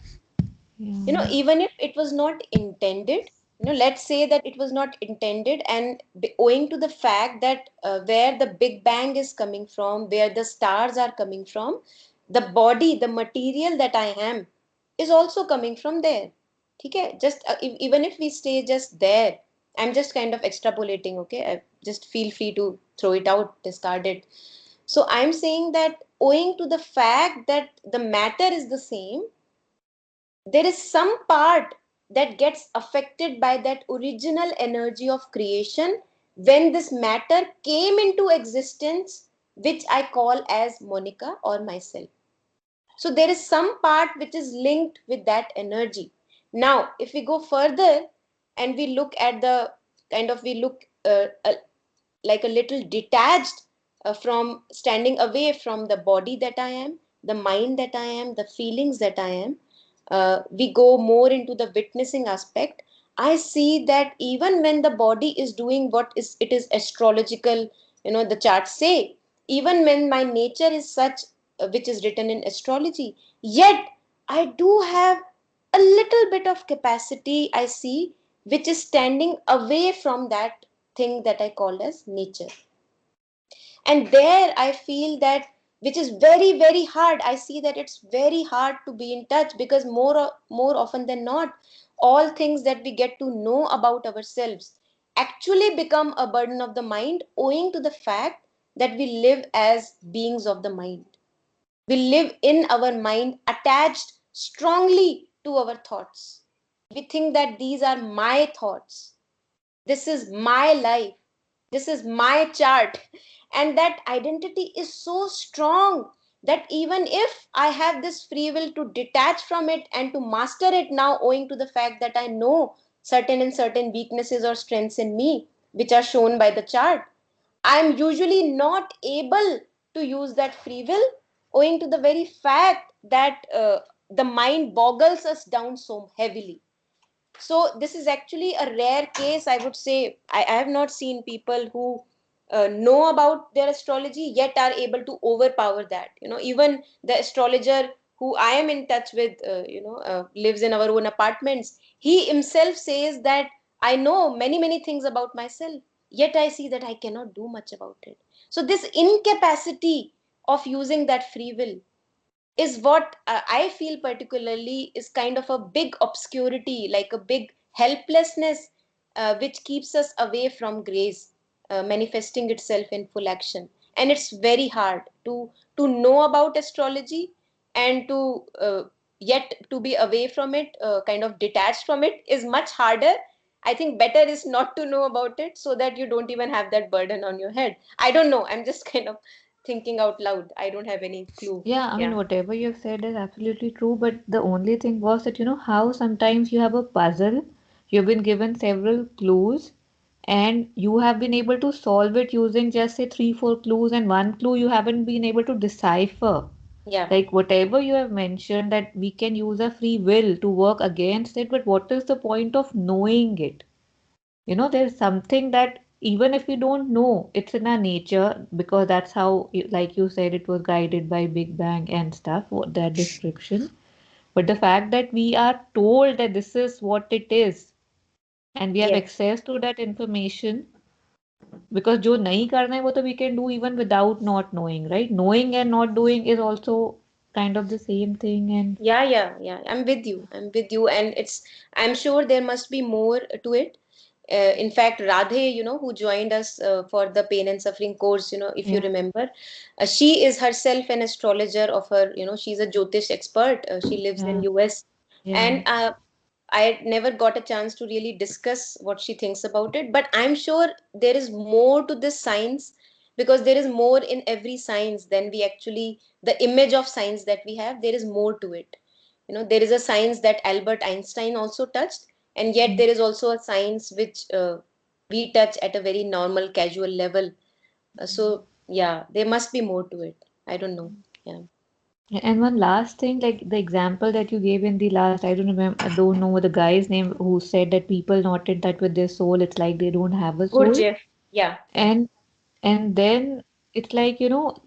yeah, Even if it was not intended, let's say that it was not intended, and owing to the fact that where the Big Bang is coming from, where the stars are coming from, the body, the material that I am, is also coming from there. Okay, just even if we stay just there, I'm just kind of extrapolating. Okay, just feel free to throw it out, discard it. So I'm saying that owing to the fact that the matter is the same, there is some part that gets affected by that original energy of creation when this matter came into existence, which I call as Monica or myself. So there is some part which is linked with that energy. Now, if we go further and we look at the kind of, we look like a little detached from standing away from the body that I am, the mind that I am, the feelings that I am. We go more into the witnessing aspect. I see that even when the body is doing what is it is astrological, the charts say, even when my nature is such, which is written in astrology, yet I do have a little bit of capacity I see, which is standing away from that thing that I call as nature. And there I feel that, which is very, very hard. I see that it's very hard to be in touch, because more often than not, all things that we get to know about ourselves actually become a burden of the mind, owing to the fact that we live as beings of the mind. We live in our mind, attached strongly to our thoughts. We think that these are my thoughts, this is my life, this is my chart. And that identity is so strong that even if I have this free will to detach from it and to master it now, owing to the fact that I know certain weaknesses or strengths in me, which are shown by the chart, I'm usually not able to use that free will, owing to the very fact that the mind boggles us down so heavily. So this is actually a rare case, I would say. I have not seen people who know about their astrology yet are able to overpower that. Even the astrologer who I am in touch with, lives in our own apartments. He himself says that I know many things about myself, yet I see that I cannot do much about it. So this incapacity of using that free will is what I feel particularly is kind of a big obscurity, like a big helplessness, which keeps us away from grace manifesting itself in full action. And it's very hard to know about astrology and to yet to be away from it, kind of detached from it, is much harder. I think better is not to know about it, so that you don't even have that burden on your head. I don't know. I'm just kind of thinking out loud. I don't have any clue. yeah, I mean, Yeah. whatever you've said is absolutely true. But the only thing was that, how sometimes you have a puzzle, you've been given several clues, and you have been able to solve it using just say three, four clues, and one clue you haven't been able to decipher. Yeah. Like whatever you have mentioned, that we can use a free will to work against it, but what is the point of knowing it? There's something that even if we don't know, it's in our nature, because that's how, like you said, it was guided by Big Bang and stuff, what that description. But the fact that we are told that this is what it is, and we have Yes. access to that information, because जो नहीं करना है वो तो we can do even without not knowing, right? Knowing and not doing is also kind of the same thing, and Yeah, yeah, yeah. I'm with you. I'm with you. And I'm sure there must be more to it. In fact, Radhe, who joined us for the pain and suffering course, if you yeah, remember, she is herself an astrologer of her, she's a Jyotish expert. She lives in yeah, US. yeah. And I never got a chance to really discuss what she thinks about it, but I'm sure there is more to this science, because there is more in every science than we actually, the image of science that we have, there is more to it. There is a science that Albert Einstein also touched, and yet there is also a science which we touch at a very normal, casual level. So yeah, there must be more to it. I don't know. Yeah. And one last thing, like the example that you gave in the last, I don't remember, I don't know the guy's name who said that people not in touch with their soul, it's like they don't have a Good, soul. Jeff. Yeah, yeah, And then it's like,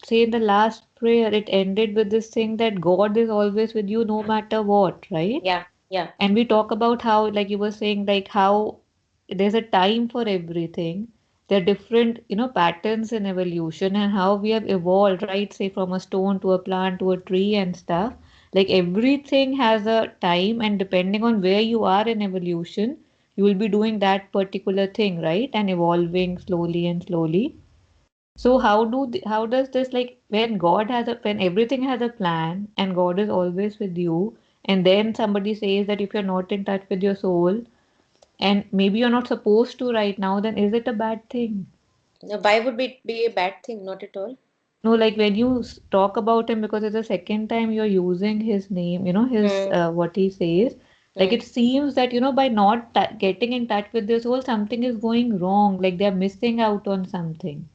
say in the last prayer, it ended with this thing that God is always with you no matter what, right? yeah, yeah, And we talk about how, like you were saying, like how there's a time for everything. There are different, patterns in evolution and how we have evolved, right? Say from a stone to a plant to a tree and stuff. Like everything has a time, and depending on where you are in evolution, you will be doing that particular thing, right? And evolving slowly and slowly. So how does this, like when when everything has a plan and God is always with you, and then somebody says that if you're not in touch with your soul and maybe you're not supposed to right now, then is it a bad thing? now, why would it be a bad thing? Not at all. No, like when you talk about him because it's the second time you're using his name, his Hmm. what he says, like Hmm. it seems that by not getting in touch with their soul, something is going wrong, like they're missing out on something.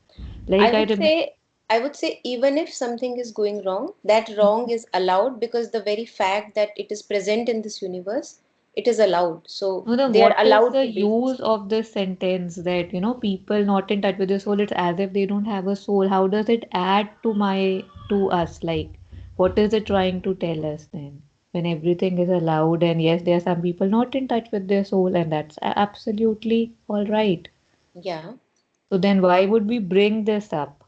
I Like I would remember. say, I would say, even if something is going wrong, that wrong is allowed because the very fact that it is present in this universe, it is allowed. So No, then they are what is allowed the to be. use of this sentence that, people not in touch with their soul, it's as if they don't have a soul. How does it add to us? Like, what is it trying to tell us then? When everything is allowed, and yes, there are some people not in touch with their soul, and that's absolutely all right. Yeah. So then why would we bring this up?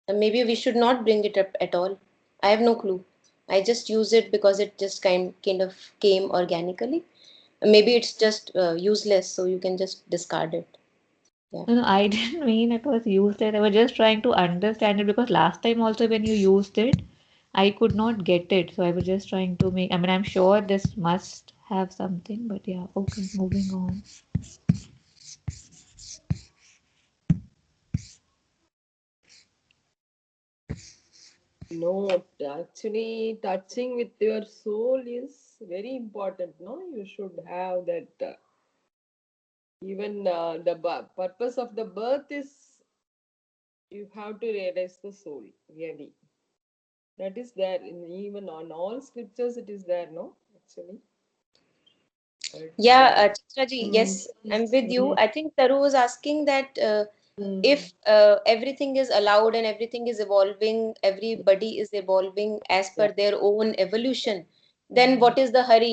And maybe we should not bring it up at all. I have no clue. I just use it because it just kind of came organically. Maybe it's just useless, so you can just discard it. Yeah. No, no, I didn't mean it was used that. I was just trying to understand it because last time also when you used it, I could not get it. So I was just trying to make, I mean, I'm sure this must have something, but yeah, okay, moving on. No, actually, touching with your soul is very important. No, you should have that. Even the purpose of the birth is you have to realize the soul. Really, that is there in even on all scriptures. It is there. No, actually, but Yeah, Chitra ji, mm, yes, I'm with you. I think Taru was asking that mm, if everything is allowed and everything is evolving, everybody is evolving as yeah, per their own evolution, then mm, what is the hurry?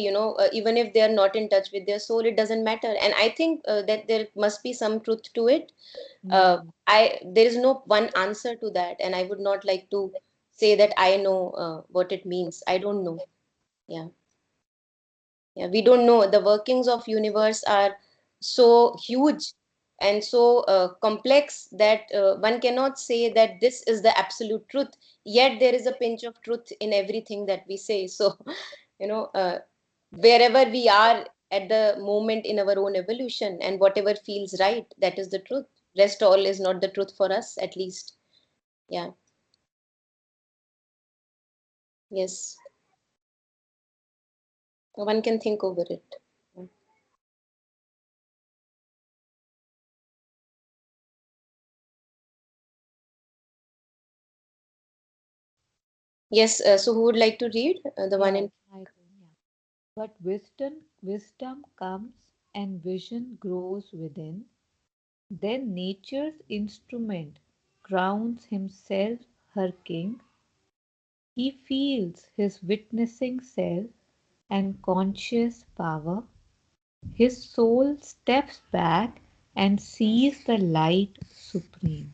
Even if they are not in touch with their soul, it doesn't matter. And I think that there must be some truth to it. Mm. There is no one answer to that, and I would not like to say that I know what it means. I don't know. Yeah. Yeah, we don't know. The workings of universe are so huge and so complex that one cannot say that this is the absolute truth. Yet there is a pinch of truth in everything that we say. So, you know, uh, wherever we are at the moment in our own evolution and whatever feels right, that is the truth. Rest all is not the truth for us, at least. Yeah. Yes. One can think over it. Yes. So who would like to read the one Yeah, in? I think, yeah. But wisdom comes and vision grows within. Then nature's instrument crowns himself her king. He feels his witnessing self and conscious power. His soul steps back and sees the light supreme.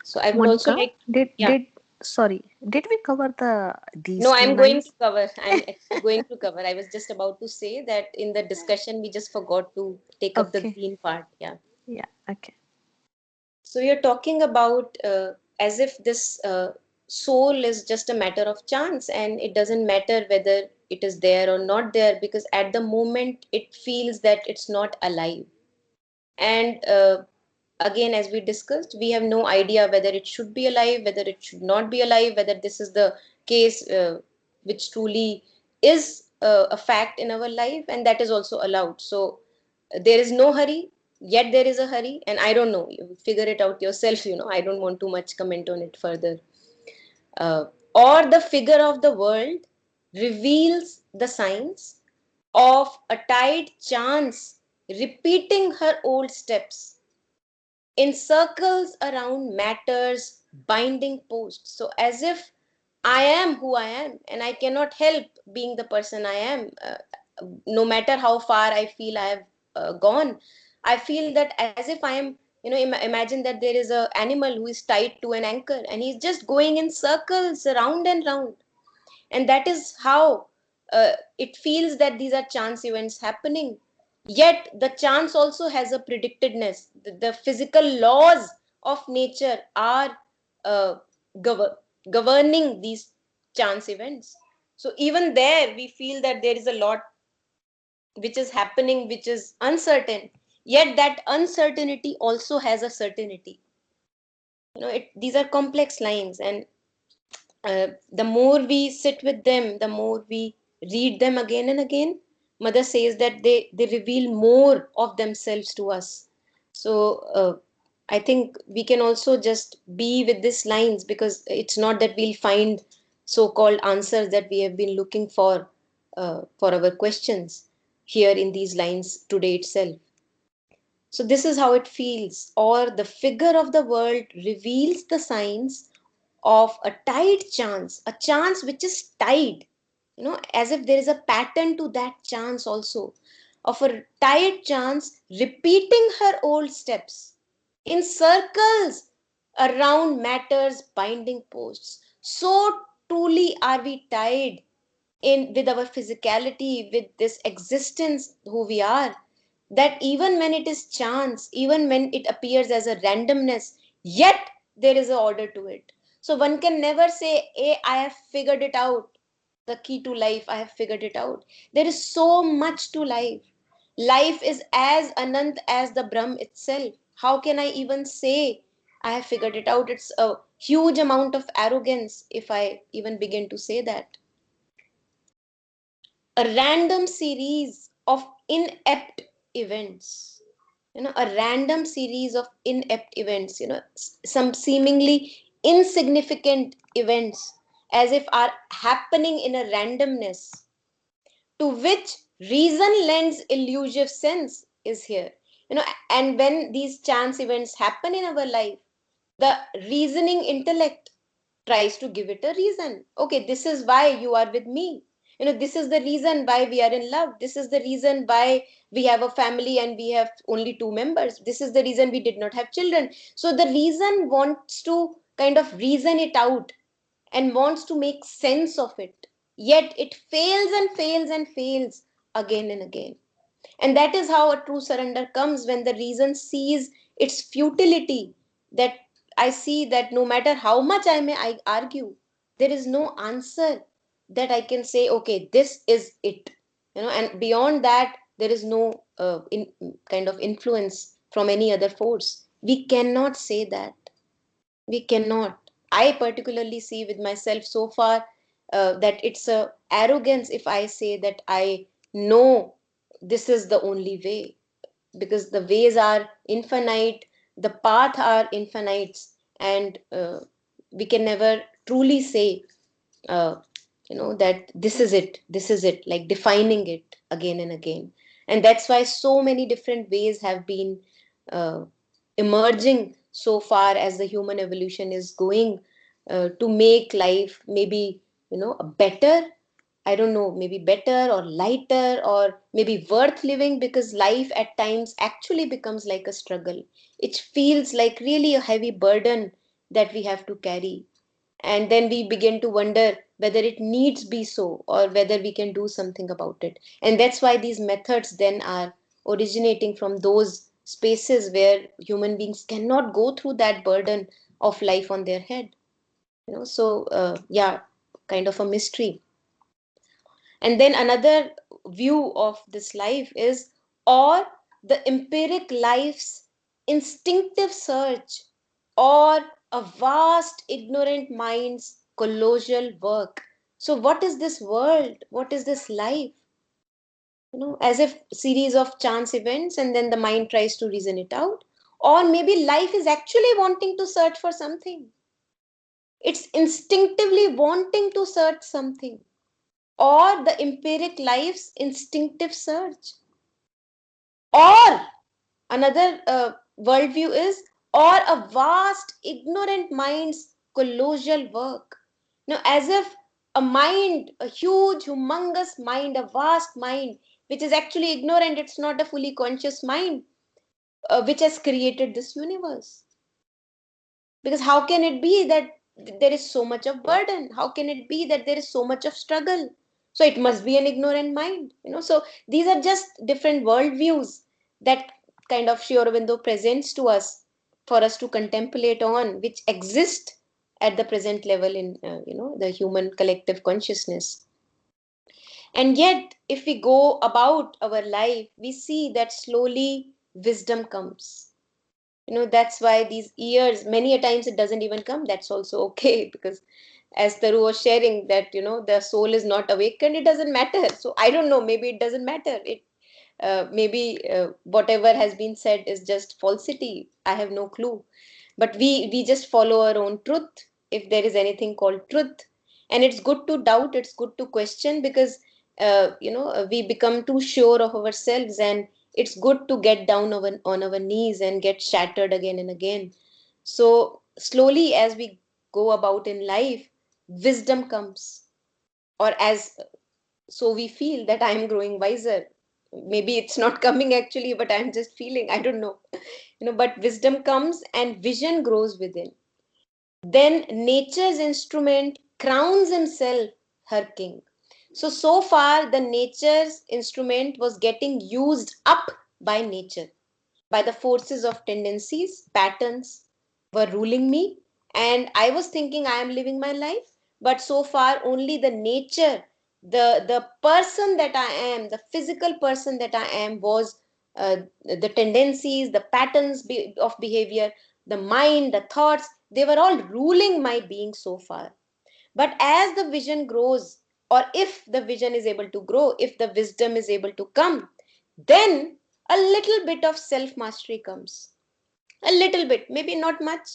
So I would also Monica, like, did yeah. did sorry, did we cover these No, two I'm going to lines? cover. I'm actually going to cover. I was just about to say that in the discussion, we just forgot to take up the Okay. green part. Yeah. Yeah. Okay. So you're talking about as if this soul is just a matter of chance and it doesn't matter whether it is there or not there because at the moment it feels that it's not alive. And again, as we discussed, we have no idea whether it should be alive, whether it should not be alive, whether this is the case which truly is a fact in our life, and that is also allowed. So there is no hurry, yet there is a hurry, and I don't know. You figure it out yourself. I don't want too much comment on it further. Uh, or the figure of the world reveals the signs of a tide chance repeating her old steps in circles around matters binding posts. So, as if I am who I am and I cannot help being the person I am, no matter how far I feel I have gone. I feel that as if I am, imagine that there is a animal who is tied to an anchor and he's just going in circles round and round, and that is how it feels that these are chance events happening. Yet the chance also has a predictedness. The physical laws of nature are uh, gov- governing these chance events. So even there we feel that there is a lot which is happening which is uncertain, yet that uncertainty also has a certainty. These are complex lines, and the more we sit with them, the more we read them again and again, mother says that they reveal more of themselves to us. So I think we can also just be with these lines, because it's not that we'll find so-called answers that we have been looking for our questions here in these lines today itself. So this is how it feels, or the figure of the world reveals the signs of a tied chance, a chance which is tied, as if there is a pattern to that chance also, of a tied chance repeating her old steps in circles around matters binding posts. So truly are we tied in with our physicality, with this existence who we are, that even when it is chance, even when it appears as a randomness, yet there is an order to it. So one can never say, hey, I have figured it out, the key to life, I have figured it out. There is so much to life. Life is as anant as the Brahm itself. How can I even say I have figured it out? It's a huge amount of arrogance if I even begin to say that. A random series of inept events, a random series of inept events, some seemingly insignificant events, as if are happening in a randomness, to which reason lends illusive sense is here. And when these chance events happen in our life, the reasoning intellect tries to give it a reason. Okay, this is why you are with me. This is the reason why we are in love. This is the reason why we have a family and we have only two members. This is the reason we did not have children. So the reason wants to kind of reason it out and wants to make sense of it. Yet it fails and fails and fails again and again. And that is how a true surrender comes, when the reason sees its futility. That I see that no matter how much I argue, there is no answer that I can say, okay, this is it. And beyond that, there is no kind of influence from any other force. We cannot say that. We cannot. I particularly see with myself so far that it's a arrogance if I say that I know this is the only way, because the ways are infinite, the path are infinite, and we can never truly say uh, that this is it, like defining it again and again. And that's why so many different ways have been uh, emerging so far as the human evolution is going, to make life maybe a better, I don't know, maybe better or lighter or maybe worth living, because life at times actually becomes like a struggle. It feels like really a heavy burden that we have to carry. And then we begin to wonder whether it needs be so, or whether we can do something about it. And that's why these methods then are originating from those spaces where human beings cannot go through that burden of life on their head. So yeah, kind of a mystery. And then another view of this life is, or the empiric life's instinctive search, or a vast ignorant mind's colossal work. So what is this world? What is this life? As if series of chance events, and then the mind tries to reason it out. Or maybe life is actually wanting to search for something. It's instinctively wanting to search something. Or the empiric life's instinctive search. Or another worldview is, or a vast ignorant mind's colossal work. As if a mind, a huge, humongous mind, a vast mind, which is actually ignorant, it's not a fully conscious mind, which has created this universe. Because how can it be that there is so much of burden? How can it be that there is so much of struggle? So it must be an ignorant mind. So these are just different worldviews that kind of Sri Aurobindo presents to us for us to contemplate on, which exist at the present level in the human collective consciousness. And yet, if we go about our life, we see that slowly wisdom comes. That's why these years, many a times it doesn't even come. That's also okay, because as Taru was sharing that, the soul is not awakened, it doesn't matter. So I don't know, maybe it doesn't matter. Maybe whatever has been said is just falsity. I have no clue. But we just follow our own truth, if there is anything called truth. And it's good to doubt, it's good to question, because we become too sure of ourselves, and it's good to get down on our knees and get shattered again and again. So slowly, as we go about in life, wisdom comes. Or as so we feel that I am growing wiser. Maybe it's not coming actually, but I'm just feeling, I don't know. But wisdom comes and vision grows within. Then nature's instrument crowns himself her king. So far, the nature's instrument was getting used up by nature, by the forces of tendencies, patterns were ruling me. And I was thinking I am living my life, but so far only the nature, the person that I am, the physical person that I am, was the tendencies, the patterns of behavior, the mind, the thoughts, they were all ruling my being so far. But as the vision grows, or if the vision is able to grow, if the wisdom is able to come, then a little bit of self mastery comes. A little bit, maybe not much,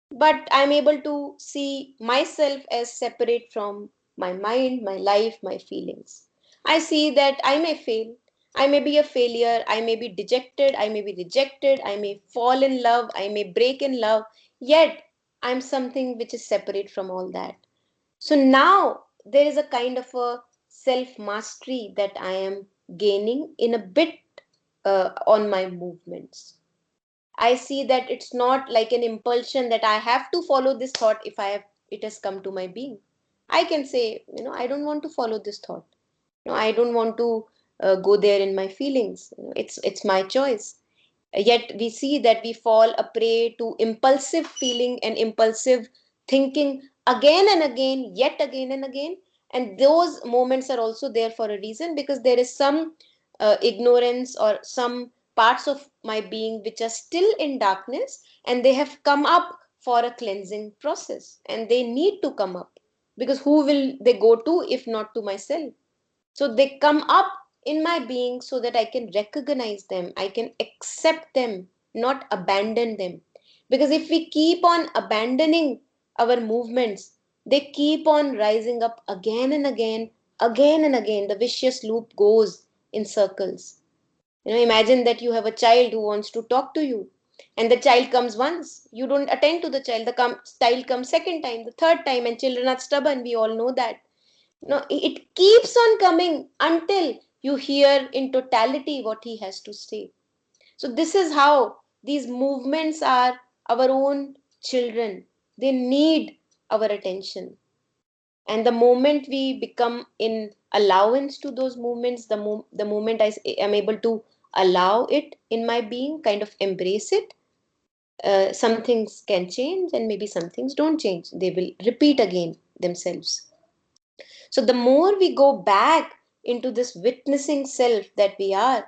but I'm able to see myself as separate from my mind, my life, my feelings. I see that I may fail, I may be a failure, I may be dejected, I may be rejected, I may fall in love, I may break in love, yet I'm something which is separate from all that. So now there is a kind of a self mastery that I am gaining in a bit on my movements. I see that it's not like an impulsion that I have to follow this thought if it has come to my being. I can say, I don't want to follow this thought. I don't want to go there in my feelings. It's my choice. Yet we see that we fall a prey to impulsive feeling and impulsive thinking again and again, yet again and again. And those moments are also there for a reason, because there is some ignorance or some parts of my being which are still in darkness, and they have come up for a cleansing process, and they need to come up, because who will they go to if not to myself? So they come up in my being so that I can recognize them, I can accept them, not abandon them. Because if we keep on abandoning our movements, they keep on rising up again and again, again and again. The vicious loop goes in circles. Imagine that you have a child who wants to talk to you, and the child comes once, you don't attend to the child, the child comes second time, the third time, and children are stubborn. We all know that. No, it keeps on coming until you hear in totality what he has to say. So this is how these movements are our own children. They need our attention. And the moment we become in allowance to those movements, the moment I am able to allow it in my being, kind of embrace it, some things can change and maybe some things don't change. They will repeat again themselves. So the more we go back into this witnessing self that we are,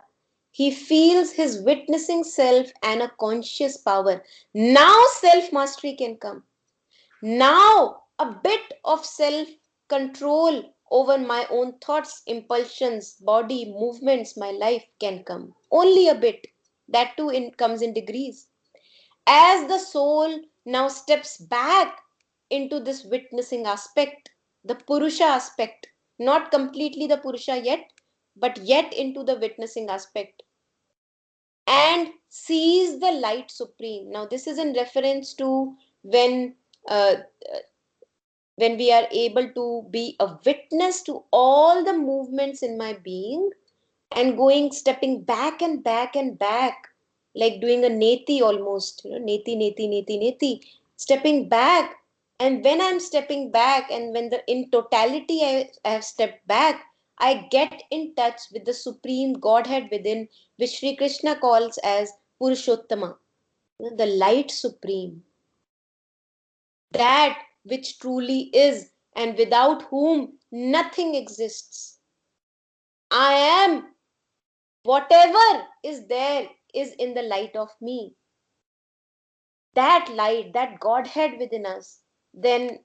He feels his witnessing self and a conscious power. Now self mastery can come. Now a bit of self control over my own thoughts, impulsions, body, movements, my life can come. Only a bit. That too comes in degrees. As the soul now steps back into this witnessing aspect, the Purusha aspect, not completely the Purusha yet, but yet into the witnessing aspect, and sees the light supreme. Now, this is in reference to when uh, when we are able to be a witness to all the movements in my being and going stepping back and back and back, like doing a neti almost, neti neti neti neti, stepping back. And when I'm stepping back, and when the in totality I have stepped back, I get in touch with the supreme Godhead within, which Sri Krishna calls as Purushottama, the light supreme, that which truly is, and without whom nothing exists. I am. Whatever is there is in the light of me. That light, that Godhead within us, then,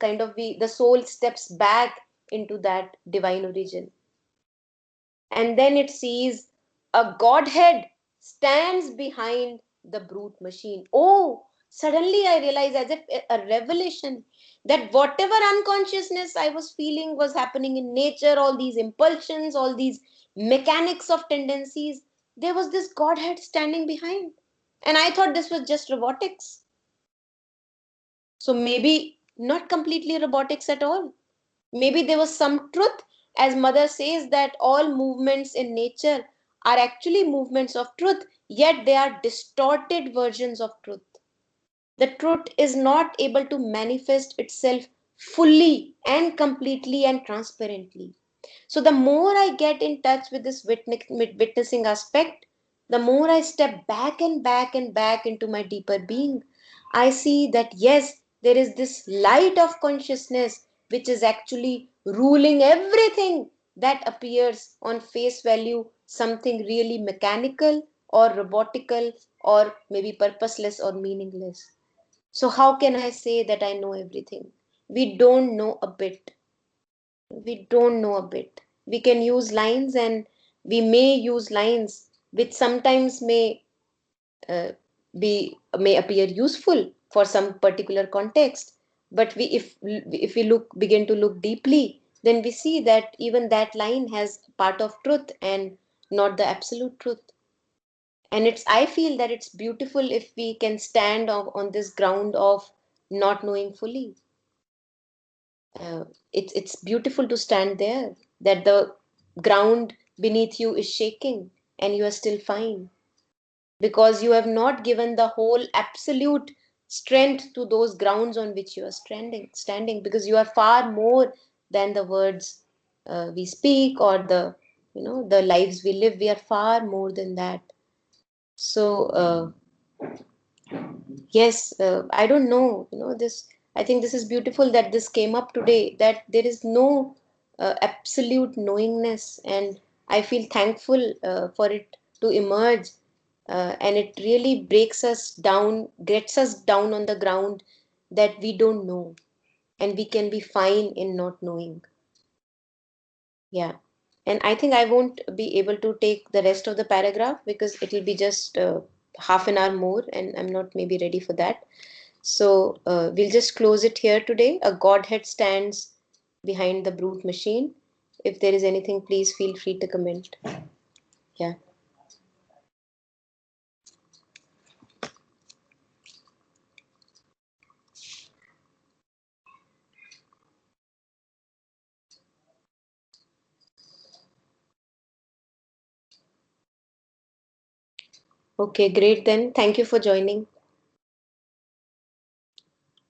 kind of the soul steps back into that divine origin. And then it sees a Godhead stands behind the brute machine. Oh, suddenly I realize, as if a revelation, that whatever unconsciousness I was feeling was happening in nature, all these impulsions, all these mechanics of tendencies, there was this Godhead standing behind. And I thought this was just robotics. So maybe not completely robotics at all. Maybe there was some truth, as Mother says, that all movements in nature are actually movements of truth, yet they are distorted versions of truth. The truth is not able to manifest itself fully and completely and transparently. So, the more I get in touch with this witnessing aspect, the more I step back and back and back into my deeper being, I see that yes, there is this light of consciousness which is actually ruling everything that appears on face value something really mechanical or robotical or maybe purposeless or meaningless. So, how can I say that I know everything? We don't know a bit. We don't know a bit. We can use lines, and we may use lines which sometimes uh, may appear useful for some particular context. But if we begin to look deeply, then we see that even that line has part of truth and not the absolute truth. And I feel that it's beautiful if we can stand on this ground of not knowing fully. It's beautiful to stand there, that the ground beneath you is shaking and you are still fine, because you have not given the whole absolute strength to those grounds on which you are standing, because you are far more than the words we speak, or the lives we live. We are far more than that. So yes, I don't know, this, I think this is beautiful that this came up today, that there is no absolute knowingness, and I feel thankful for it to emerge, and it really breaks us down, gets us down on the ground, that we don't know, and we can be fine in not knowing. Yeah. And I think I won't be able to take the rest of the paragraph because it'll be just half an hour more, and I'm not maybe ready for that. So we'll just close it here today. A Godhead stands behind the brute machine. If there is anything, please feel free to comment. Yeah. Okay, great then. Thank you for joining.